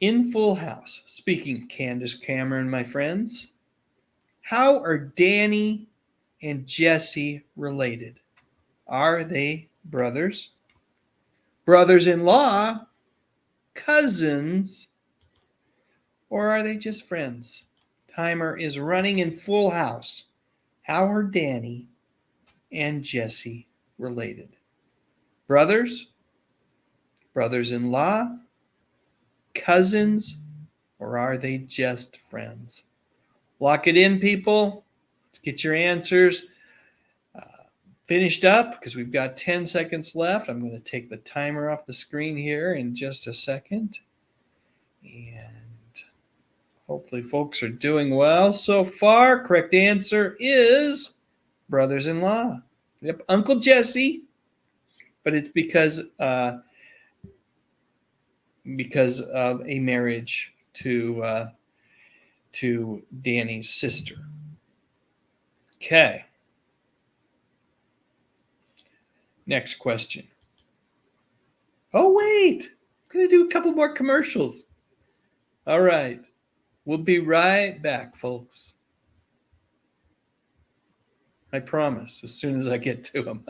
In Full House, speaking of Candace Cameron, my friends, how are Danny and Jesse related? Are they brothers, brothers-in-law, cousins, or are they just friends? Timer is running in Full House. How are Danny and Jesse related? Brothers, brothers-in-law, cousins, or are they just friends? Lock it in, people. Let's get your answers finished up because we've got 10 seconds left. I'm going to take the timer off the screen here in just a second. And hopefully folks are doing well so far. Correct answer is brothers-in-law. Yep, Uncle Jesse, but it's because of a marriage to Danny's sister. Okay. Next question. Oh, wait. I'm going to do a couple more commercials. All right. We'll be right back, folks. I promise, as soon as I get to them.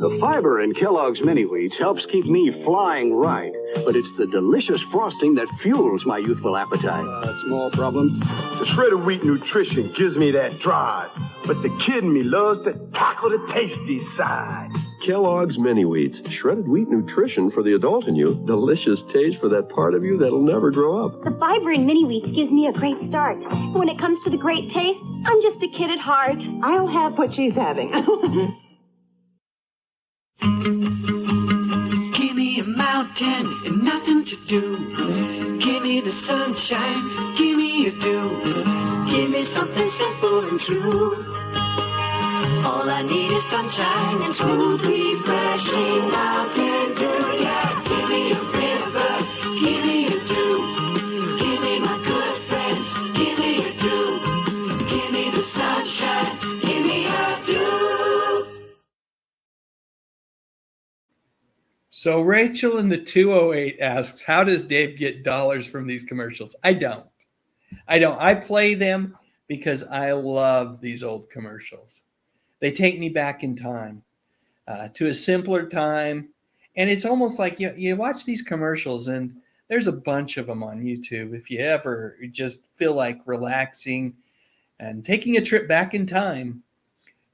The fiber in Kellogg's Mini Wheats helps keep me flying right, but it's the delicious frosting that fuels my youthful appetite. Small problem. The shredded wheat nutrition gives me that drive, but the kid in me loves to tackle the tasty side. Kellogg's Mini Wheats. Shredded wheat nutrition for the adult in you. Delicious taste for that part of you that'll never grow up. The fiber in Mini Wheats gives me a great start. When it comes to the great taste, I'm just a kid at heart. I'll have what she's having. Give me a mountain and nothing to do. Give me the sunshine, give me a dew. Give me something simple and true. All I need is sunshine and smooth, refreshing mountain dew. Yeah, give me a river, give me a dew. Give me my good friends, give me a dew. Give me the sunshine, give me a dew. So Rachel in the 208 asks, how does Dave get dollars from these commercials? I don't. I play them because I love these old commercials. They take me back in time to a simpler time. And it's almost like you watch these commercials, and there's a bunch of them on YouTube. If you ever just feel like relaxing and taking a trip back in time,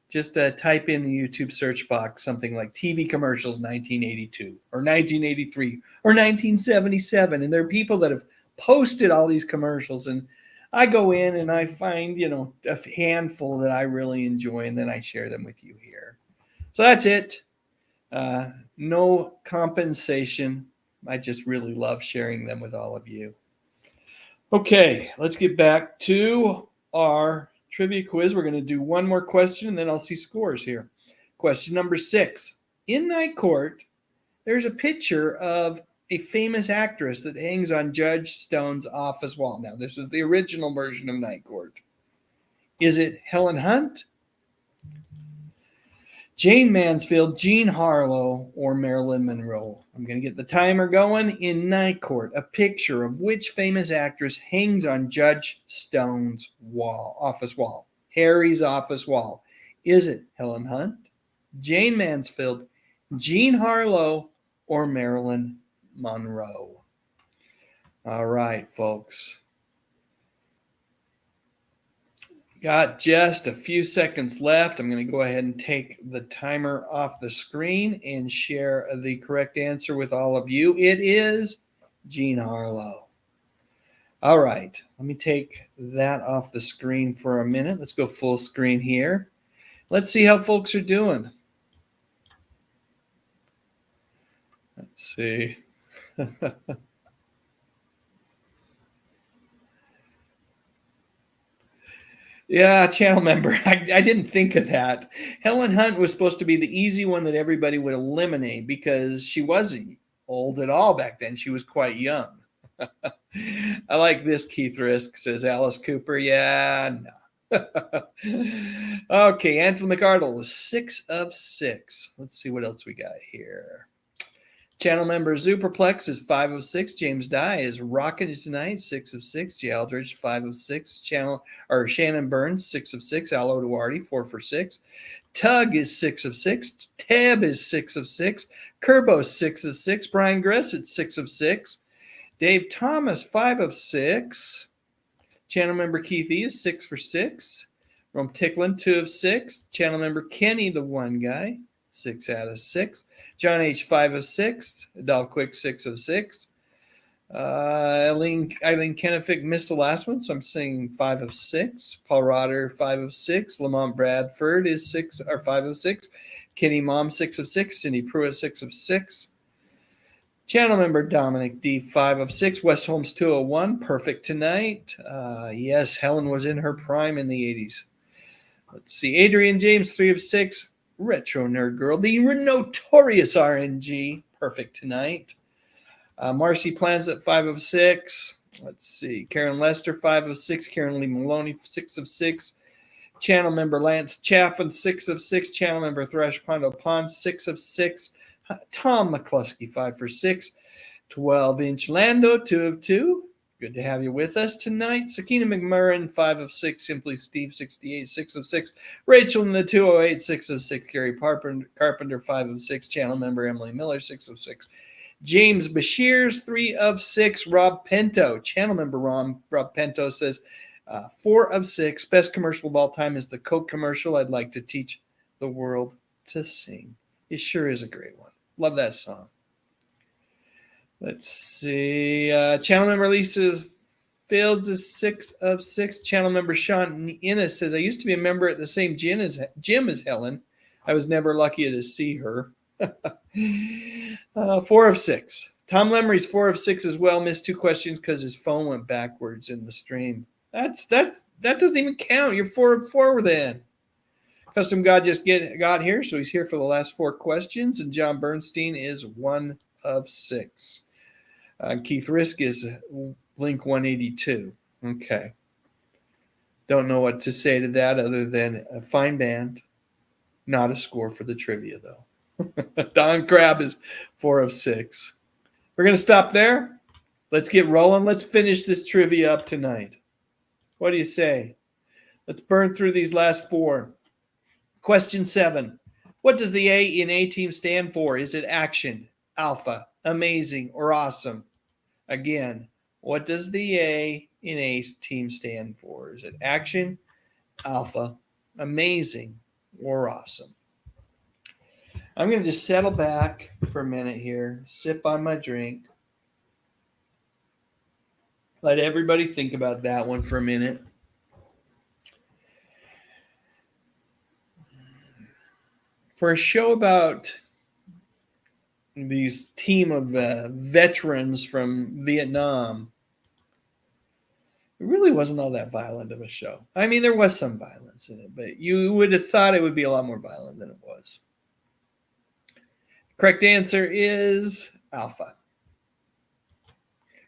just type in the YouTube search box something like TV commercials 1982 or 1983 or 1977. And there are people that have posted all these commercials, and I go in and I find, a handful that I really enjoy, and then I share them with you here. So that's it. No compensation. I just really love sharing them with all of you. Okay, let's get back to our trivia quiz. We're going to do one more question, and then I'll see scores here. Question number 6. In Night Court, there's a picture of a famous actress that hangs on Judge Stone's office wall. Now, this is the original version of Night Court. Is it Helen Hunt, Jane Mansfield, Jean Harlow, or Marilyn Monroe? I'm going to get the timer going. In Night Court, a picture of which famous actress hangs on Judge Stone's office wall? Harry's office wall. Is it Helen Hunt, Jane Mansfield, Jean Harlow, or Marilyn Monroe? All right, folks. Got just a few seconds left. I'm going to go ahead and take the timer off the screen and share the correct answer with all of you. It is Jean Harlow. All right, let me take that off the screen for a minute. Let's go full screen here. Let's see how folks are doing. Let's see. Yeah, channel member. I didn't think of that. Helen Hunt was supposed to be the easy one that everybody would eliminate because she wasn't old at all back then. She was quite young. I like this. Keith Risk says Alice Cooper. Yeah, no. Okay, Ansel McArdle is 6 of 6. Let's see what else we got here. Channel member Superplex is 5 of 6. James Dye is rocking it tonight, 6 of 6. Jay Aldridge, 5 of 6. Shannon Burns, 6 of 6. Al Duarte, 4 for 6. Tug is 6 of 6. Tab is 6 of 6. Kerbo, 6 of 6. Brian Gressett, 6 of 6. Dave Thomas, 5 of 6. Channel member Keith E is 6 for 6. Rome Ticklin, 2 of 6. Channel member Kenny, the one guy, 6 out of 6. John H., 5 of 6. Adolph Quick, 6 of 6. Eileen Kennefic missed the last one, so I'm saying 5 of 6. Paul Rotter, 5 of 6. Lamont Bradford is 5 of 6. Kenny Mom, 6 of 6. Cindy Pruitt, 6 of 6. Channel member Dominic D., 5 of 6. West Holmes, 201. Perfect tonight. Yes, Helen was in her prime in the 80s. Let's see. Adrian James, 3 of 6. Retro Nerd Girl, the notorious RNG, perfect tonight. Marcy Plans at 5 of 6. Let's see. Karen Lester, 5 of 6. Karen Lee Maloney, 6 of 6. Channel member Lance Chaffin, 6 of 6. Channel member Thresh Pondo Pond, 6 of 6. Tom McCluskey, 5 for 6. 12-inch Lando, 2 of 2. Good to have you with us tonight. Sakina McMurrin, 5 of 6. Simply Steve, 68, 6 of 6. Rachel in the 208, 6 of 6. Gary Carpenter, 5 of 6. Channel member Emily Miller, 6 of 6. James Bashirs, 3 of 6. Rob Pinto, channel member Rob Pinto says, 4 of 6. Best commercial of all time is the Coke commercial. I'd like to teach the world to sing. It sure is a great one. Love that song. Let's see. Channel member Lisa Fields is 6 of 6. Channel member Sean Innes says, I used to be a member at the same gym as Helen. I was never lucky to see her. 4 of 6. Tom Lemery's 4 of 6 as well. Missed 2 questions because his phone went backwards in the stream. That doesn't even count. You're 4 of 4 then. Custom God just got here, so he's here for the last 4 questions. And John Bernstein is 1 of 6. Keith Risk is Blink 182. Okay. Don't know what to say to that other than a fine band. Not a score for the trivia, though. Don Crab is 4 of 6. We're going to stop there. Let's get rolling. Let's finish this trivia up tonight. What do you say? Let's burn through these last 4. Question 7. What does the A in A-Team stand for? Is it action, alpha, amazing, or awesome? Again, what does the A in A-Team stand for? Is it action, alpha, amazing, or awesome? I'm going to just settle back for a minute here, sip on my drink. Let everybody think about that one for a minute. For a show about these team of veterans from Vietnam, it really wasn't all that violent of a show. I mean, there was some violence in it, but you would have thought it would be a lot more violent than it was. Correct answer is alpha.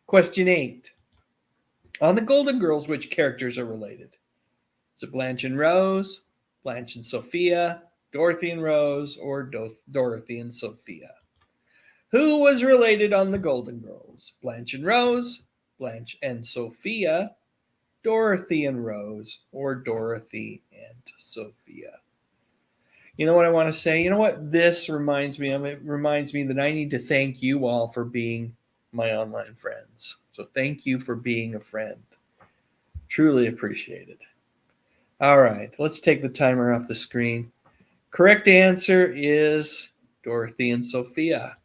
Question 8. On the Golden Girls, which characters are related? Is it Blanche and Rose, Blanche and Sophia, Dorothy and Rose, or Dorothy and Sophia? Who was related on the Golden Girls? Blanche and Rose, Blanche and Sophia, Dorothy and Rose, or Dorothy and Sophia? You know what I want to say? You know what this reminds me of? It reminds me that I need to thank you all for being my online friends. So thank you for being a friend. Truly appreciate it. All right, let's take the timer off the screen. Correct answer is Dorothy and Sophia.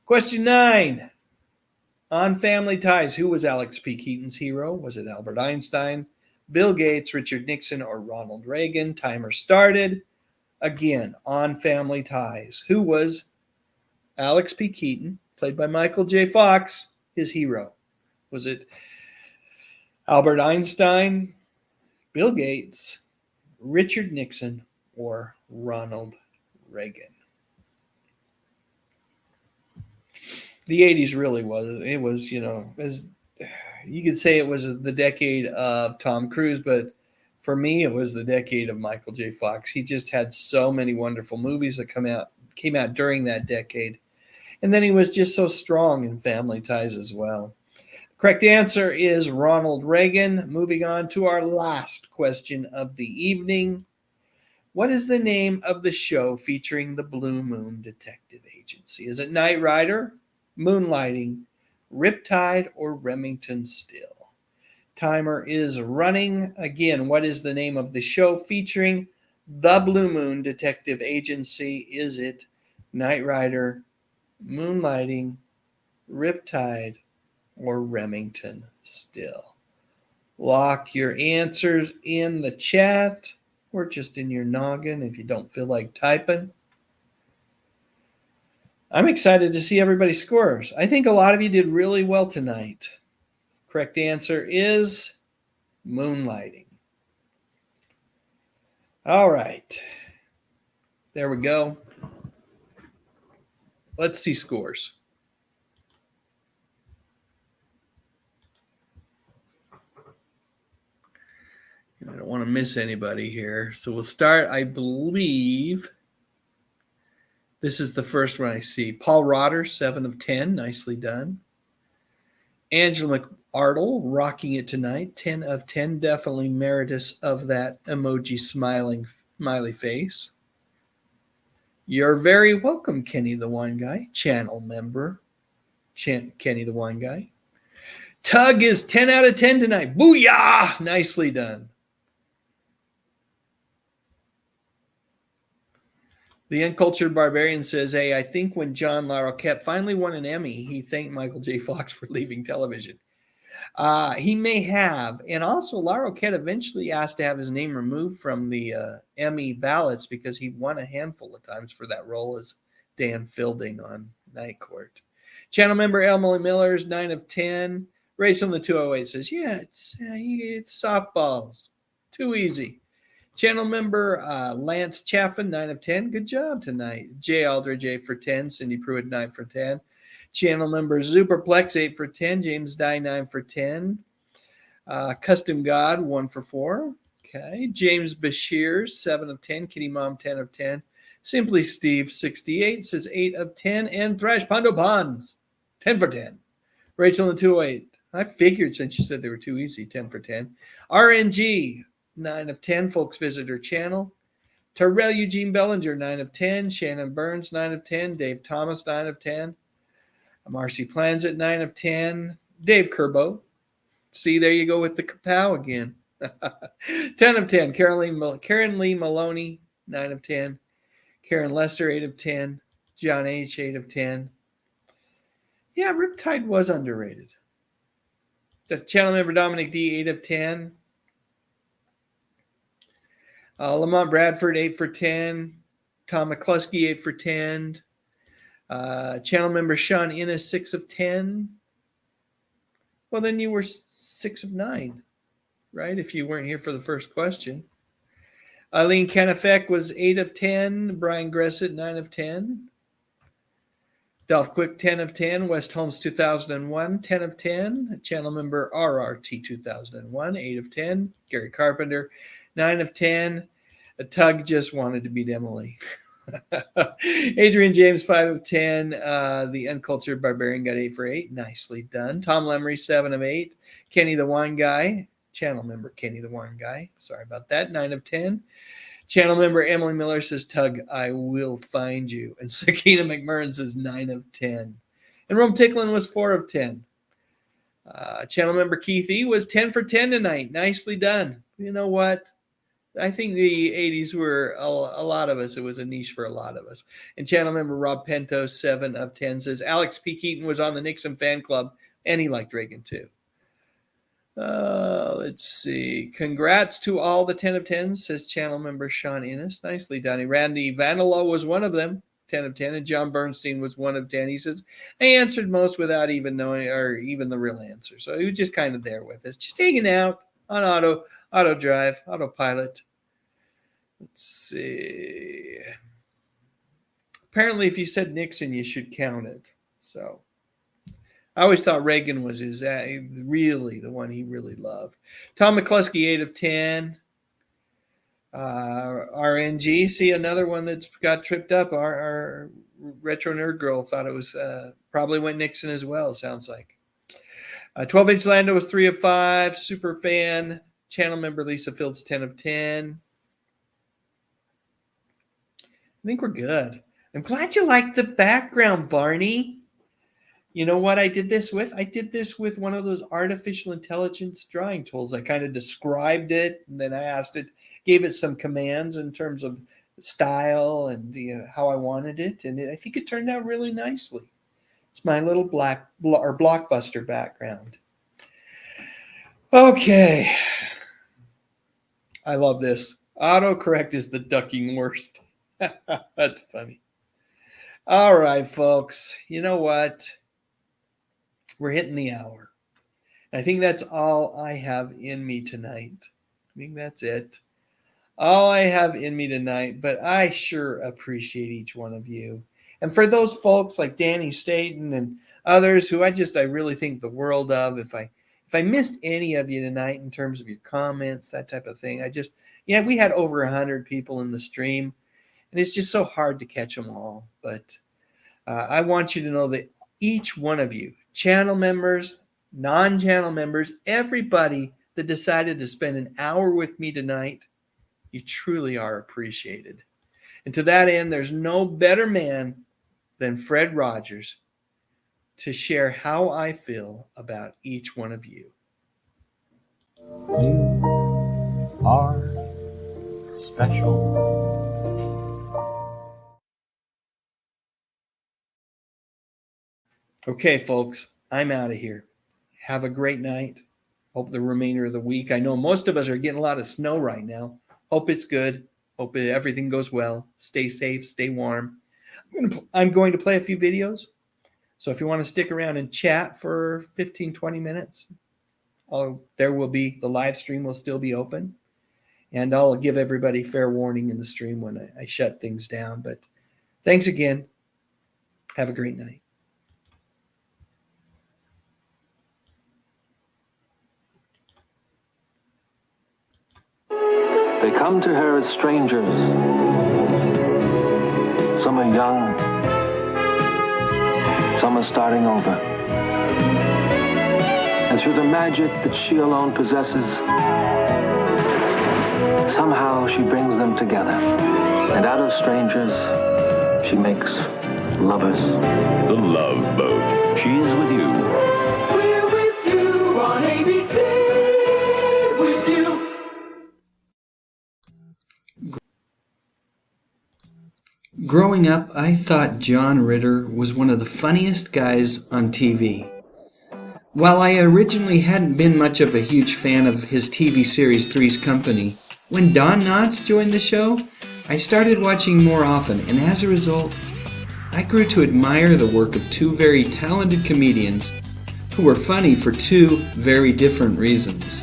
Question 9. On Family Ties, who was Alex P. Keaton's hero? Was it Albert Einstein, Bill Gates, Richard Nixon, or Ronald Reagan? Timer started. Again, on Family Ties, who was Alex P. Keaton, played by Michael J. Fox, his hero? Was it Albert Einstein, Bill Gates, Richard Nixon, or Ronald Reagan? The 80s really was. It was, as you could say, it was the decade of Tom Cruise, but for me, it was the decade of Michael J. Fox. He just had so many wonderful movies that came out during that decade. And then he was just so strong in Family Ties as well. Correct answer is Ronald Reagan. Moving on to our last question of the evening. What is the name of the show featuring the Blue Moon Detective Agency? Is it Knight Rider, Moonlighting, Riptide, or Remington Still? Timer is running. Again, what is the name of the show featuring the Blue Moon Detective Agency? Is it Knight Rider, Moonlighting, Riptide, or Remington Still? Lock your answers in the chat or just in your noggin if you don't feel like typing. I'm excited to see everybody's scores. I think a lot of you did really well tonight. Correct answer is Moonlighting. All right. There we go. Let's see scores. I don't want to miss anybody here. So we'll start, I believe. This is the first one I see. Paul Rotter, 7 of 10. Nicely done. Angela McArdle rocking it tonight. 10 of 10. Definitely meritus of that emoji smiley face. You're very welcome, Kenny the Wine Guy. Channel member. Kenny the Wine Guy. Tug is 10 out of 10 tonight. Booyah! Nicely done. The Uncultured Barbarian says, hey, I think when John LaRoquette finally won an Emmy, he thanked Michael J. Fox for leaving television. He may have. And also, LaRoquette eventually asked to have his name removed from the Emmy ballots because he won a handful of times for that role as Dan Fielding on Night Court. Channel member Emily Miller's 9 of 10. Rachel in the 208 says, yeah, it's softballs. Too easy. Channel member Lance Chaffin, 9 of 10. Good job tonight. Jay Aldridge, 8 for 10. Cindy Pruitt, 9 for 10. Channel member Superplex, 8 for 10. James Dye, 9 for 10. Custom God, 1 for 4. Okay. James Bashir, 7 of 10. Kitty Mom, 10 of 10. Simply Steve, 68, says 8 of 10. And Thrash Pondo Ponds, 10 for 10. Rachel in the 208. I figured since you said they were too easy, 10 for 10. RNG, 9 of 10. Folks visit her channel. Terrell Eugene Bellinger, 9 of 10. Shannon Burns, 9 of 10. Dave Thomas, 9 of 10. Marcy Plans at 9 of 10. Dave Kerbo. See, there you go with the kapow again. 10 of 10. Karen Lee Maloney, 9 of 10. Karen Lester, 8 of 10. John H., 8 of 10. Yeah, Riptide was underrated. The channel member Dominic D, 8 of 10. Lamont Bradford, 8 for 10. Tom McCluskey, 8 for 10. Channel member Sean Innes, 6 of 10. Well, then you were 6 of 9, right? If you weren't here for the first question. Eileen Canafek was 8 of 10. Brian Gressett, 9 of 10. Dolph Quick, 10 of 10. West Holmes, 2001, 10 of 10. Channel member RRT, 2001, 8 of 10. Gary Carpenter, 9 of 10. A Tug just wanted to beat Emily. Adrian James, 5 of 10. The Uncultured Barbarian got 8 for 8. Nicely done. Tom Lemery, 7 of 8. Kenny the Wine Guy, channel member Kenny the Wine Guy. Sorry about that. 9 of 10. Channel member Emily Miller says, Tug, I will find you. And Sakina McMurrin says 9 of 10. And Rome Ticklin was 4 of 10. Channel member Keith E was 10 for 10 tonight. Nicely done. You know what? I think the 80s were a lot of us. It was a niche for a lot of us. And channel member Rob Pinto, 7 of 10, says Alex P. Keaton was on the Nixon fan club, and he liked Reagan too. Let's see. Congrats to all the 10 of 10s, says channel member Sean Innes. Nicely done. Randy Vanilla was one of them, 10 of 10, and John Bernstein was 1 of 10. He says, I answered most without even knowing or even the real answer. So he was just kind of there with us, just hanging out on auto drive, autopilot. Let's see. Apparently, if you said Nixon, you should count it. So I always thought Reagan was his really the one he really loved. Tom McCluskey, 8 of 10. RNG, see another one that's got tripped up. Our retro nerd girl thought it was probably went Nixon as well, sounds like. 12-inch Lando was 3 of 5. Super fan. Channel member Lisa Fields, 10 of 10. I think we're good. I'm glad you like the background, Barney. You know what I did this with? I did this with one of those artificial intelligence drawing tools. I kind of described it, and then I asked it, gave it some commands in terms of style and how I wanted it, and I think it turned out really nicely. It's my little blockbuster background. Okay. I love this. Autocorrect is the ducking worst. That's funny. All right, folks. You know what? We're hitting the hour. I think that's all I have in me tonight. I think that's it. All I have in me tonight, but I sure appreciate each one of you. And for those folks like Danny Staten and others who I really think the world of, if I missed any of you tonight in terms of your comments, that type of thing, we had over 100 people in the stream, and it's just so hard to catch them all. But I want you to know that each one of you, channel members, non-channel members, everybody that decided to spend an hour with me tonight. You truly are appreciated. And to that end, there's no better man than Fred Rogers to share how I feel about each one of you. You are special. Okay, folks, I'm out of here. Have a great night. Hope the remainder of the week. I know most of us are getting a lot of snow right now. Hope it's good. Hope everything goes well. Stay safe, stay warm. I'm going to play a few videos. So if you want to stick around and chat for 15, 20 minutes, there will be, the live stream will still be open. And I'll give everybody fair warning in the stream when I shut things down. But thanks again. Have a great night. They come to her as strangers. Some are young, some are starting over. And through the magic that she alone possesses, somehow she brings them together. And out of strangers, she makes lovers. The Love Boat. She's with you. We're with you on ABC. With you. Growing up, I thought John Ritter was one of the funniest guys on TV. While I originally hadn't been much of a huge fan of his TV series Three's Company, when Don Knotts joined the show, I started watching more often, and as a result, I grew to admire the work of two very talented comedians who were funny for two very different reasons.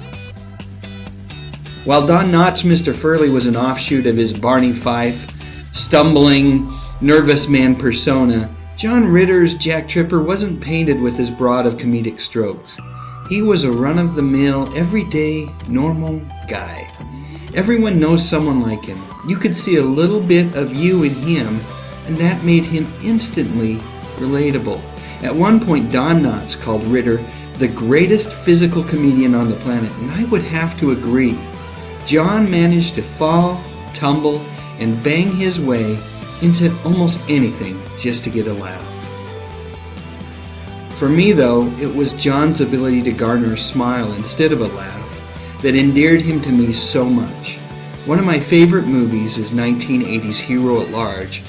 While Don Knotts' Mr. Furley was an offshoot of his Barney Fife, stumbling, nervous man persona, John Ritter's Jack Tripper wasn't painted with his broad of comedic strokes. He was a run-of-the-mill, everyday, normal guy. Everyone knows someone like him. You could see a little bit of you in him, and that made him instantly relatable. At one point, Don Knotts called Ritter the greatest physical comedian on the planet, and I would have to agree. John managed to fall, tumble, and bang his way into almost anything just to get a laugh. For me, though, it was John's ability to garner a smile instead of a laugh that endeared him to me so much. One of my favorite movies is 1980's Hero at Large,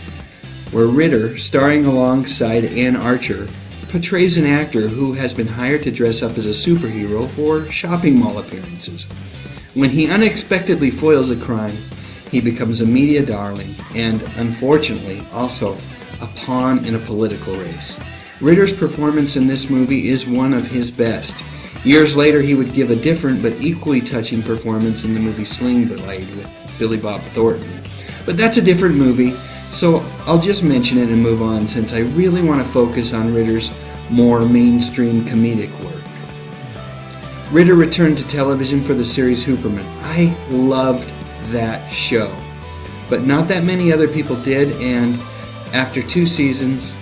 where Ritter, starring alongside Ann Archer, portrays an actor who has been hired to dress up as a superhero for shopping mall appearances. When he unexpectedly foils a crime, he becomes a media darling and, unfortunately, also a pawn in a political race. Ritter's performance in this movie is one of his best. Years later, he would give a different but equally touching performance in the movie Sling Blade with Billy Bob Thornton. But that's a different movie, so I'll just mention it and move on since I really want to focus on Ritter's more mainstream comedic work. Ritter returned to television for the series Hooperman. I loved that show, but not that many other people did, and after 2 seasons,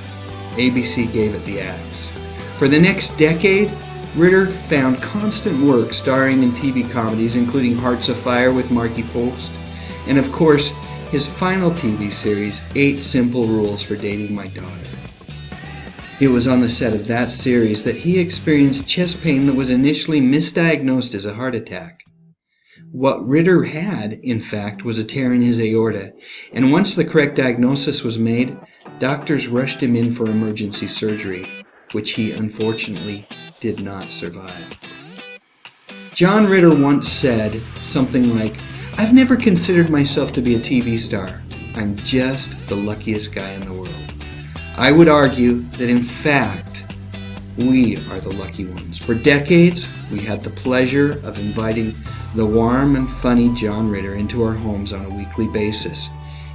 ABC gave it the axe. For the next decade, Ritter found constant work starring in TV comedies, including Hearts of Fire with Marky Post, and of course, his final TV series, 8 Simple Rules for Dating My Daughter. It was on the set of that series that he experienced chest pain that was initially misdiagnosed as a heart attack. What Ritter had, in fact, was a tear in his aorta, and once the correct diagnosis was made, doctors rushed him in for emergency surgery, which he unfortunately did not survive. John Ritter once said something like, "I've never considered myself to be a TV star. I'm just the luckiest guy in the world." I would argue that in fact, we are the lucky ones. For decades, we had the pleasure of inviting the warm and funny John Ritter into our homes on a weekly basis.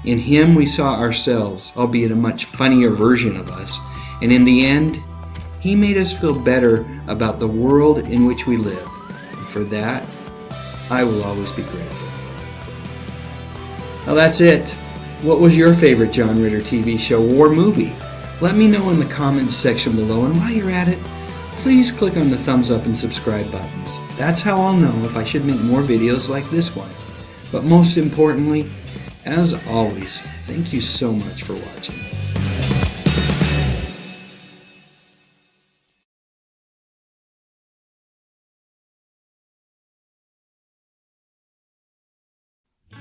In him we saw ourselves, albeit a much funnier version of us, and in the end, he made us feel better about the world in which we live. And for that, I will always be grateful. Well, that's it. What was your favorite John Ritter TV show or movie? Let me know in the comments section below, and while you're at it, please click on the thumbs up and subscribe buttons. That's how I'll know if I should make more videos like this one. But most importantly, as always, thank you so much for watching.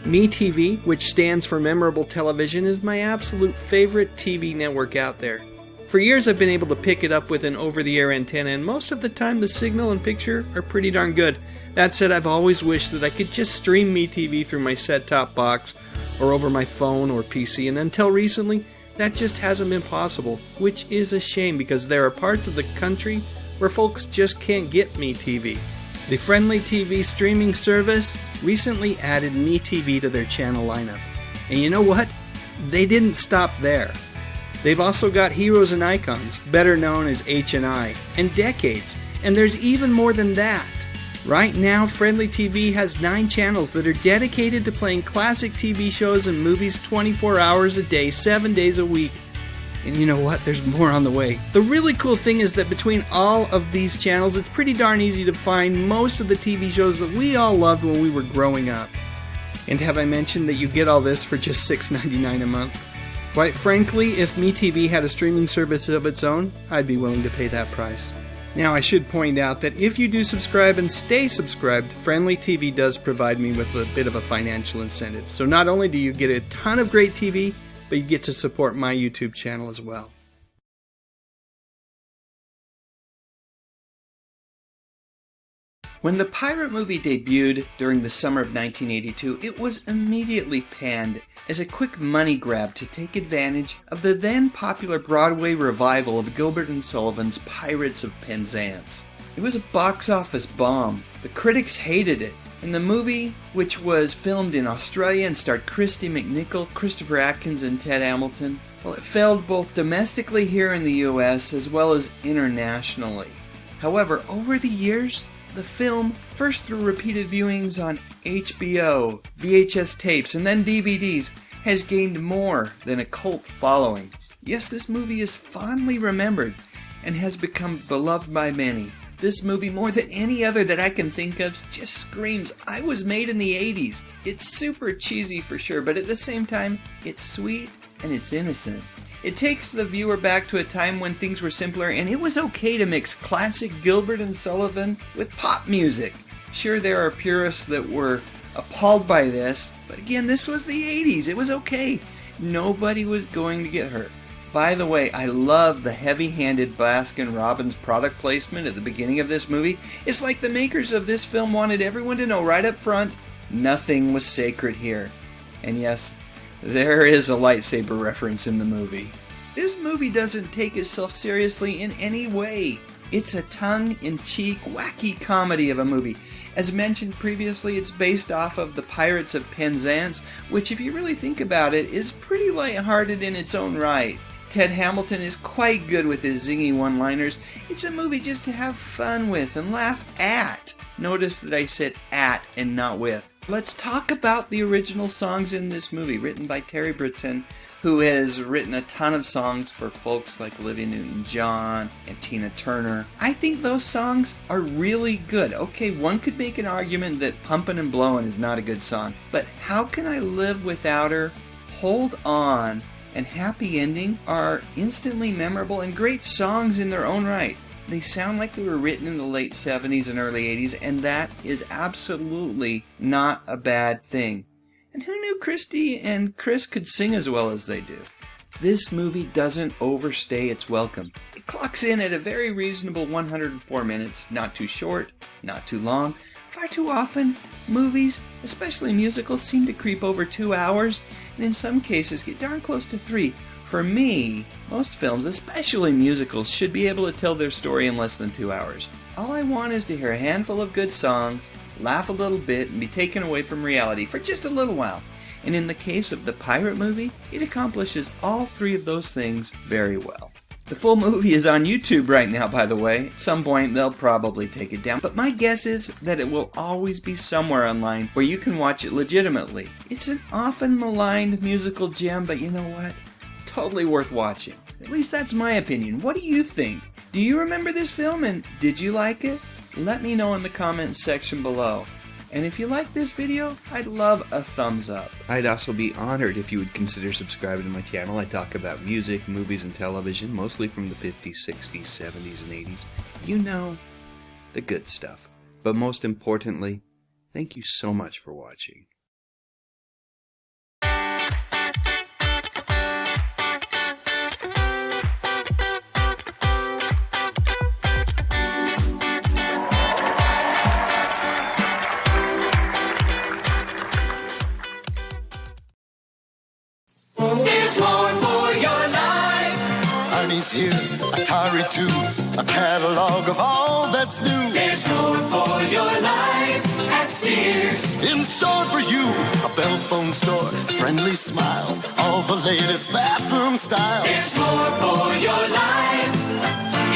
MeTV, which stands for Memorable Television, is my absolute favorite TV network out there. For years I've been able to pick it up with an over-the-air antenna, and most of the time the signal and picture are pretty darn good. That said, I've always wished that I could just stream MeTV through my set-top box or over my phone or PC, and until recently, that just hasn't been possible, which is a shame because there are parts of the country where folks just can't get MeTV. The Friendly TV streaming service recently added MeTV to their channel lineup. And you know what? They didn't stop there. They've also got Heroes and Icons, better known as H&I, and Decades, and there's even more than that. Right now, Friendly TV has 9 channels that are dedicated to playing classic TV shows and movies 24 hours a day, 7 days a week. And you know what? There's more on the way. The really cool thing is that between all of these channels, it's pretty darn easy to find most of the TV shows that we all loved when we were growing up. And have I mentioned that you get all this for just $6.99 a month? Quite frankly, if MeTV had a streaming service of its own, I'd be willing to pay that price. Now, I should point out that if you do subscribe and stay subscribed, Friendly TV does provide me with a bit of a financial incentive. So not only do you get a ton of great TV, but you get to support my YouTube channel as well. When the pirate movie debuted during the summer of 1982, it was immediately panned as a quick money grab to take advantage of the then popular Broadway revival of Gilbert and Sullivan's Pirates of Penzance. It was a box office bomb. The critics hated it, and the movie, which was filmed in Australia and starred Christy McNichol, Christopher Atkins, and Ted Hamilton, well, it failed both domestically here in the US as well as internationally. However, over the years, the film, first through repeated viewings on HBO, VHS tapes, and then DVDs, has gained more than a cult following. Yes, this movie is fondly remembered and has become beloved by many. This movie, more than any other that I can think of, just screams, I was made in the 80s. It's super cheesy for sure, but at the same time, it's sweet and it's innocent. It takes the viewer back to a time when things were simpler and it was okay to mix classic Gilbert and Sullivan with pop music. Sure, there are purists that were appalled by this, but again, this was the 80s. It was okay. Nobody was going to get hurt. By the way, I love the heavy-handed Baskin-Robbins product placement at the beginning of this movie. It's like the makers of this film wanted everyone to know right up front, nothing was sacred here. And yes, there is a lightsaber reference in the movie. This movie doesn't take itself seriously in any way. It's a tongue-in-cheek, wacky comedy of a movie. As mentioned previously, it's based off of the Pirates of Penzance, which if you really think about it, is pretty lighthearted in its own right. Ted Hamilton is quite good with his zingy one-liners. It's a movie just to have fun with and laugh at. Notice that I said at and not with. Let's talk about the original songs in this movie, written by Terry Britton, who has written a ton of songs for folks like Olivia Newton-John and Tina Turner. I think those songs are really good. Okay, one could make an argument that Pumpin' and Blowin' is not a good song, but How Can I Live Without Her, Hold On, and Happy Ending are instantly memorable and great songs in their own right. They sound like they were written in the late 70s and early 80s, and that is absolutely not a bad thing. And who knew Christy and Chris could sing as well as they do? This movie doesn't overstay its welcome. It clocks in at a very reasonable 104 minutes, not too short, not too long. Far too often, movies, especially musicals, seem to creep over 2 hours, and in some cases get darn close to 3. For me, most films, especially musicals, should be able to tell their story in less than 2 hours. All I want is to hear a handful of good songs, laugh a little bit, and be taken away from reality for just a little while. And in the case of the pirate movie, it accomplishes all 3 of those things very well. The full movie is on YouTube right now, by the way. At some point, they'll probably take it down. But my guess is that it will always be somewhere online where you can watch it legitimately. It's an often maligned musical gem, but you know what? Totally worth watching. At least that's my opinion. What do you think? Do you remember this film and did you like it? Let me know in the comments section below. And if you like this video, I'd love a thumbs up. I'd also be honored if you would consider subscribing to my channel. I talk about music, movies, and television, mostly from the 50s, 60s, 70s, and 80s. You know, the good stuff. But most importantly, thank you so much for watching. Here, Atari 2, a catalog of all that's new. There's more for your life at Sears. In store for you, a Bell phone store, friendly smiles, all the latest bathroom styles. There's more for your life.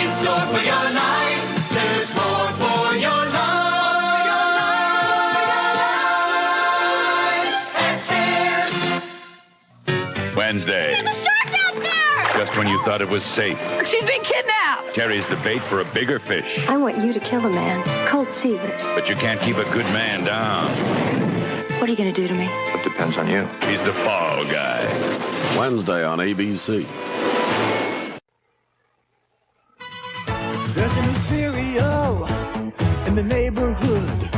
In store for your life. There's more for your life at Sears. Wednesday. There's a shark out there! Just when you thought it was safe. She's been kidnapped! Terry's the bait for a bigger fish. I want you to kill a man, Colt Seavers. But you can't keep a good man down. What are you going to do to me? It depends on you. He's the fall guy. Wednesday on ABC. There's a new cereal in the neighborhood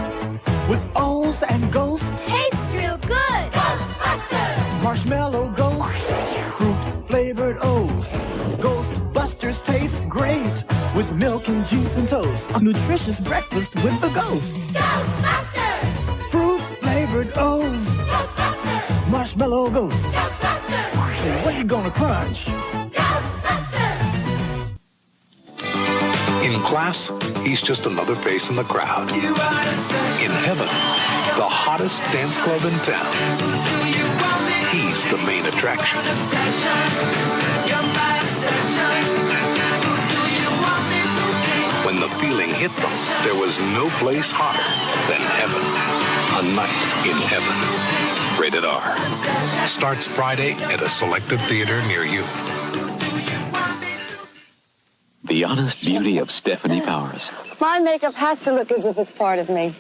with O's and ghosts. Tastes real good! Ghostbusters! Marshmallow ghosts, fruit-flavored O's. Ghostbusters taste great with milk and juice and toast. A nutritious breakfast with the ghosts. Ghostbusters! Fruit-flavored O's. Ghostbusters! Marshmallow ghosts. Ghostbusters! Hey, what are you gonna crunch? Ghostbusters! In class, he's just another face in the crowd. In heaven, the hottest dance club in town. He's the main attraction. When the feeling hit them, there was no place hotter than heaven. A night in heaven. Rated R. Starts Friday at a selected theater near you. The honest beauty of Stephanie Powers. My makeup has to look as if it's part of me.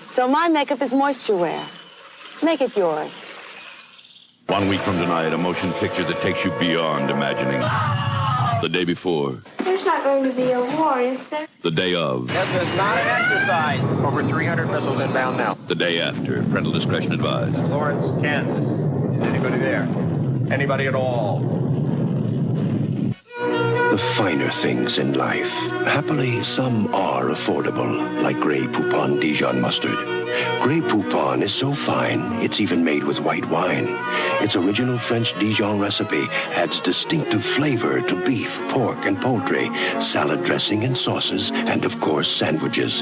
So my makeup is moisture wear. Make it yours. 1 week from tonight, a motion picture that takes you beyond imagining. The day before. There's not going to be a war, is there? The day of. This is not an exercise. Over 300 missiles inbound now. The day after. Parental discretion advised. Lawrence, Kansas. Is anybody there? Anybody at all? The finer things in life. Happily, some are affordable, like Grey Poupon Dijon mustard. Grey Poupon is so fine, it's even made with white wine. Its original French Dijon recipe adds distinctive flavor to beef, pork, and poultry, salad dressing and sauces, and of course, sandwiches.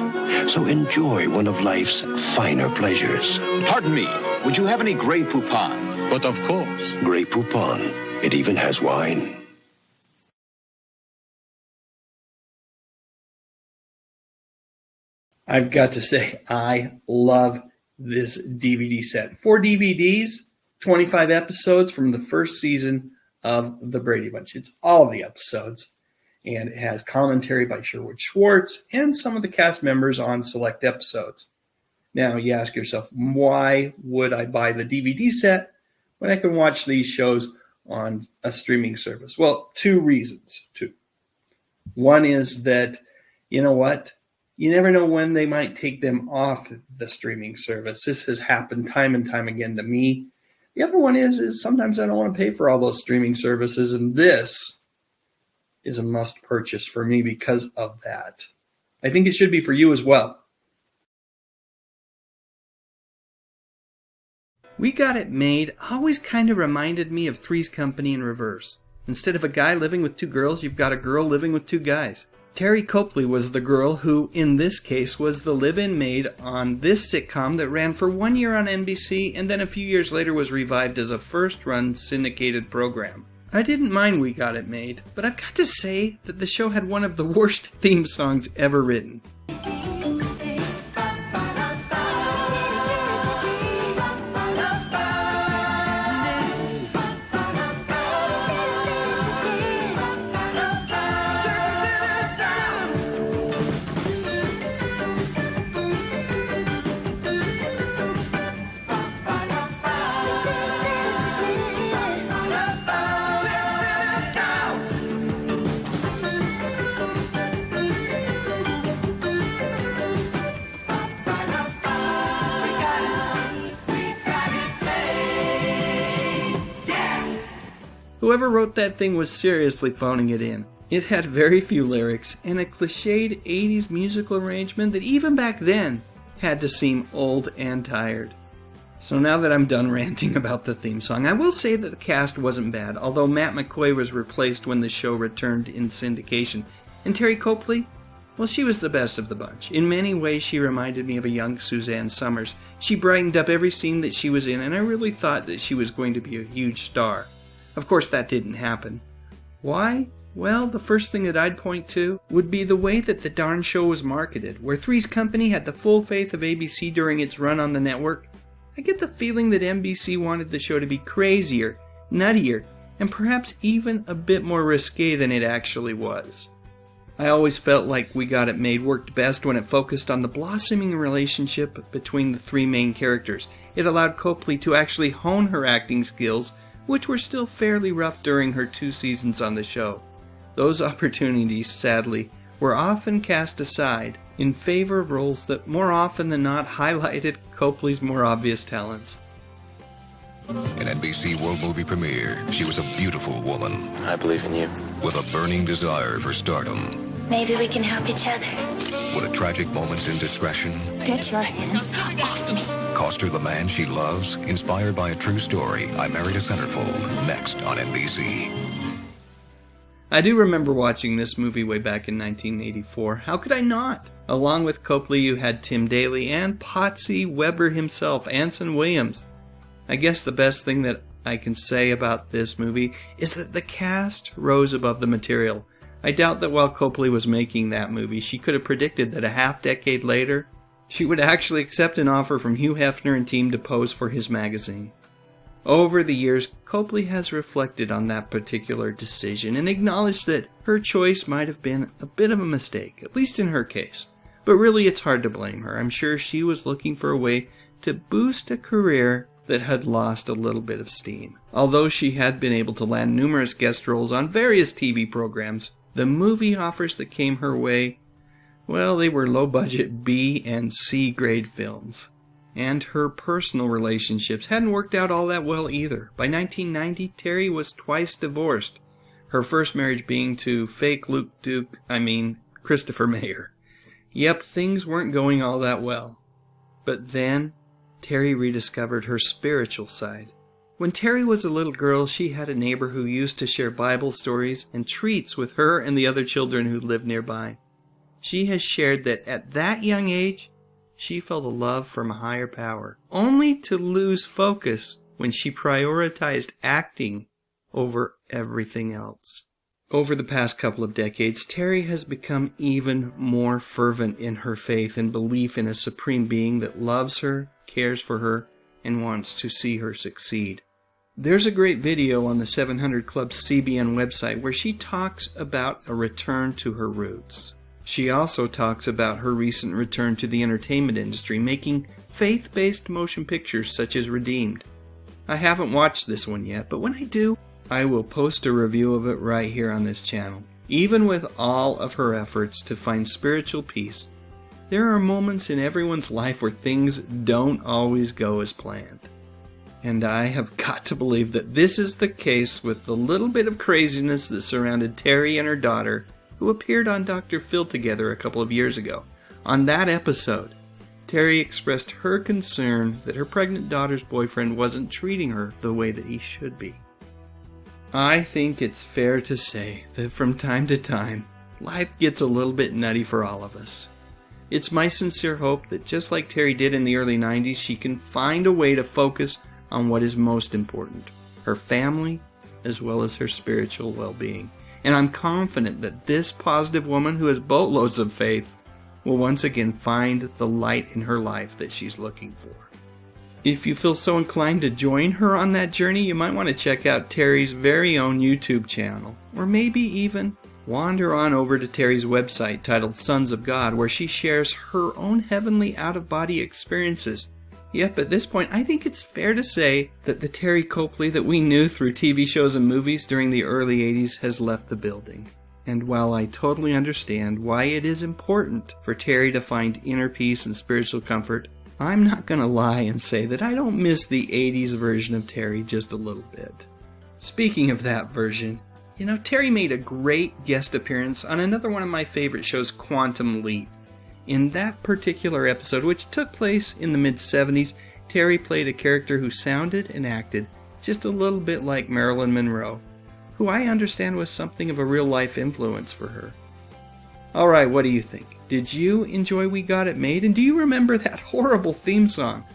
So enjoy one of life's finer pleasures. Pardon me, would you have any Grey Poupon? But of course. Grey Poupon. It even has wine. I've got to say, I love this DVD set. 4 DVDs, 25 episodes from the first season of The Brady Bunch. It's all the episodes, and it has commentary by Sherwood Schwartz and some of the cast members on select episodes. Now, you ask yourself, why would I buy the DVD set when I can watch these shows on a streaming service? Well, 2 reasons. 2. One is that, you know what? You never know when they might take them off the streaming service. This has happened time and time again to me. The other one is sometimes I don't want to pay for all those streaming services, and this is a must purchase for me because of that. I think it should be for you as well. We Got It Made always kind of reminded me of Three's Company in reverse. Instead of a guy living with 2 girls, you've got a girl living with 2 guys. Terry Copley was the girl who, in this case, was the live-in maid on this sitcom that ran for 1 year on NBC and then a few years later was revived as a first-run syndicated program. I didn't mind We Got It Made, but I've got to say that the show had one of the worst theme songs ever written. Whoever wrote that thing was seriously phoning it in. It had very few lyrics and a cliched 80s musical arrangement that even back then had to seem old and tired. So now that I'm done ranting about the theme song, I will say that the cast wasn't bad, although Matt McCoy was replaced when the show returned in syndication. And Terry Copley? Well, she was the best of the bunch. In many ways, she reminded me of a young Suzanne Summers. She brightened up every scene that she was in, and I really thought that she was going to be a huge star. Of course, that didn't happen. Why? Well, the first thing that I'd point to would be the way that the darn show was marketed. Where Three's Company had the full faith of ABC during its run on the network, I get the feeling that NBC wanted the show to be crazier, nuttier, and perhaps even a bit more risque than it actually was. I always felt like We Got It Made worked best when it focused on the blossoming relationship between the three main characters. It allowed Copley to actually hone her acting skills, which were still fairly rough during her 2 seasons on the show. Those opportunities, sadly, were often cast aside in favor of roles that more often than not highlighted Copley's more obvious talents. An NBC World Movie premiere, she was a beautiful woman. I believe in you. With a burning desire for stardom. Maybe we can help each other. Would a tragic moment's indiscretion Get your hands off me. cost her the man she loves? Inspired by a true story, I Married a Centerfold, next on NBC. I do remember watching this movie way back in 1984. How could I not? Along with Copley, you had Tim Daly and Potsy Weber himself, Anson Williams. I guess the best thing that I can say about this movie is that the cast rose above the material. I doubt that while Copley was making that movie, she could have predicted that a half-decade later, she would actually accept an offer from Hugh Hefner and team to pose for his magazine. Over the years, Copley has reflected on that particular decision and acknowledged that her choice might have been a bit of a mistake, at least in her case. But really, it's hard to blame her. I'm sure she was looking for a way to boost a career that had lost a little bit of steam. Although she had been able to land numerous guest roles on various TV programs, the movie offers that came her way, well, they were low-budget B and C grade films. And her personal relationships hadn't worked out all that well either. By 1990, Terry was twice divorced, her first marriage being to fake Christopher Mayer. Yep, things weren't going all that well. But then, Terry rediscovered her spiritual side. When Terry was a little girl, she had a neighbor who used to share Bible stories and treats with her and the other children who lived nearby. She has shared that at that young age, she felt a love from a higher power, only to lose focus when she prioritized acting over everything else. Over the past couple of decades, Terry has become even more fervent in her faith and belief in a supreme being that loves her, cares for her, and wants to see her succeed. There's a great video on the 700 Club's CBN website where she talks about a return to her roots. She also talks about her recent return to the entertainment industry, making faith-based motion pictures such as Redeemed. I haven't watched this one yet, but when I do, I will post a review of it right here on this channel. Even with all of her efforts to find spiritual peace, there are moments in everyone's life where things don't always go as planned. And I have got to believe that this is the case with the little bit of craziness that surrounded Terry and her daughter, who appeared on Dr. Phil together a couple of years ago. On that episode, Terry expressed her concern that her pregnant daughter's boyfriend wasn't treating her the way that he should be. I think it's fair to say that from time to time, life gets a little bit nutty for all of us. It's my sincere hope that just like Terry did in the early 90s, she can find a way to focus on what is most important, her family as well as her spiritual well-being. And I'm confident that this positive woman who has boatloads of faith will once again find the light in her life that she's looking for. If you feel so inclined to join her on that journey, you might want to check out Terry's very own YouTube channel, or maybe even wander on over to Terry's website titled Sons of God, where she shares her own heavenly out-of-body experiences. Yep, at this point, I think it's fair to say that the Terry Copley that we knew through TV shows and movies during the early 80s has left the building. And while I totally understand why it is important for Terry to find inner peace and spiritual comfort, I'm not going to lie and say that I don't miss the 80s version of Terry just a little bit. Speaking of that version, you know, Terry made a great guest appearance on another one of my favorite shows, Quantum Leap. In that particular episode, which took place in the mid-70s, Terry played a character who sounded and acted just a little bit like Marilyn Monroe, who I understand was something of a real-life influence for her. Alright, what do you think? Did you enjoy We Got It Made? And do you remember that horrible theme song?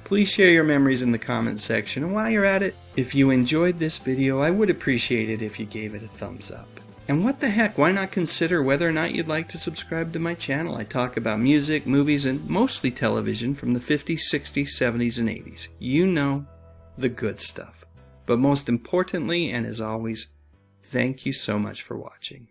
Please share your memories in the comments section. And while you're at it, if you enjoyed this video, I would appreciate it if you gave it a thumbs up. And what the heck, why not consider whether or not you'd like to subscribe to my channel? I talk about music, movies, and mostly television from the 50s, 60s, 70s, and 80s. You know, the good stuff. But most importantly, and as always, thank you so much for watching.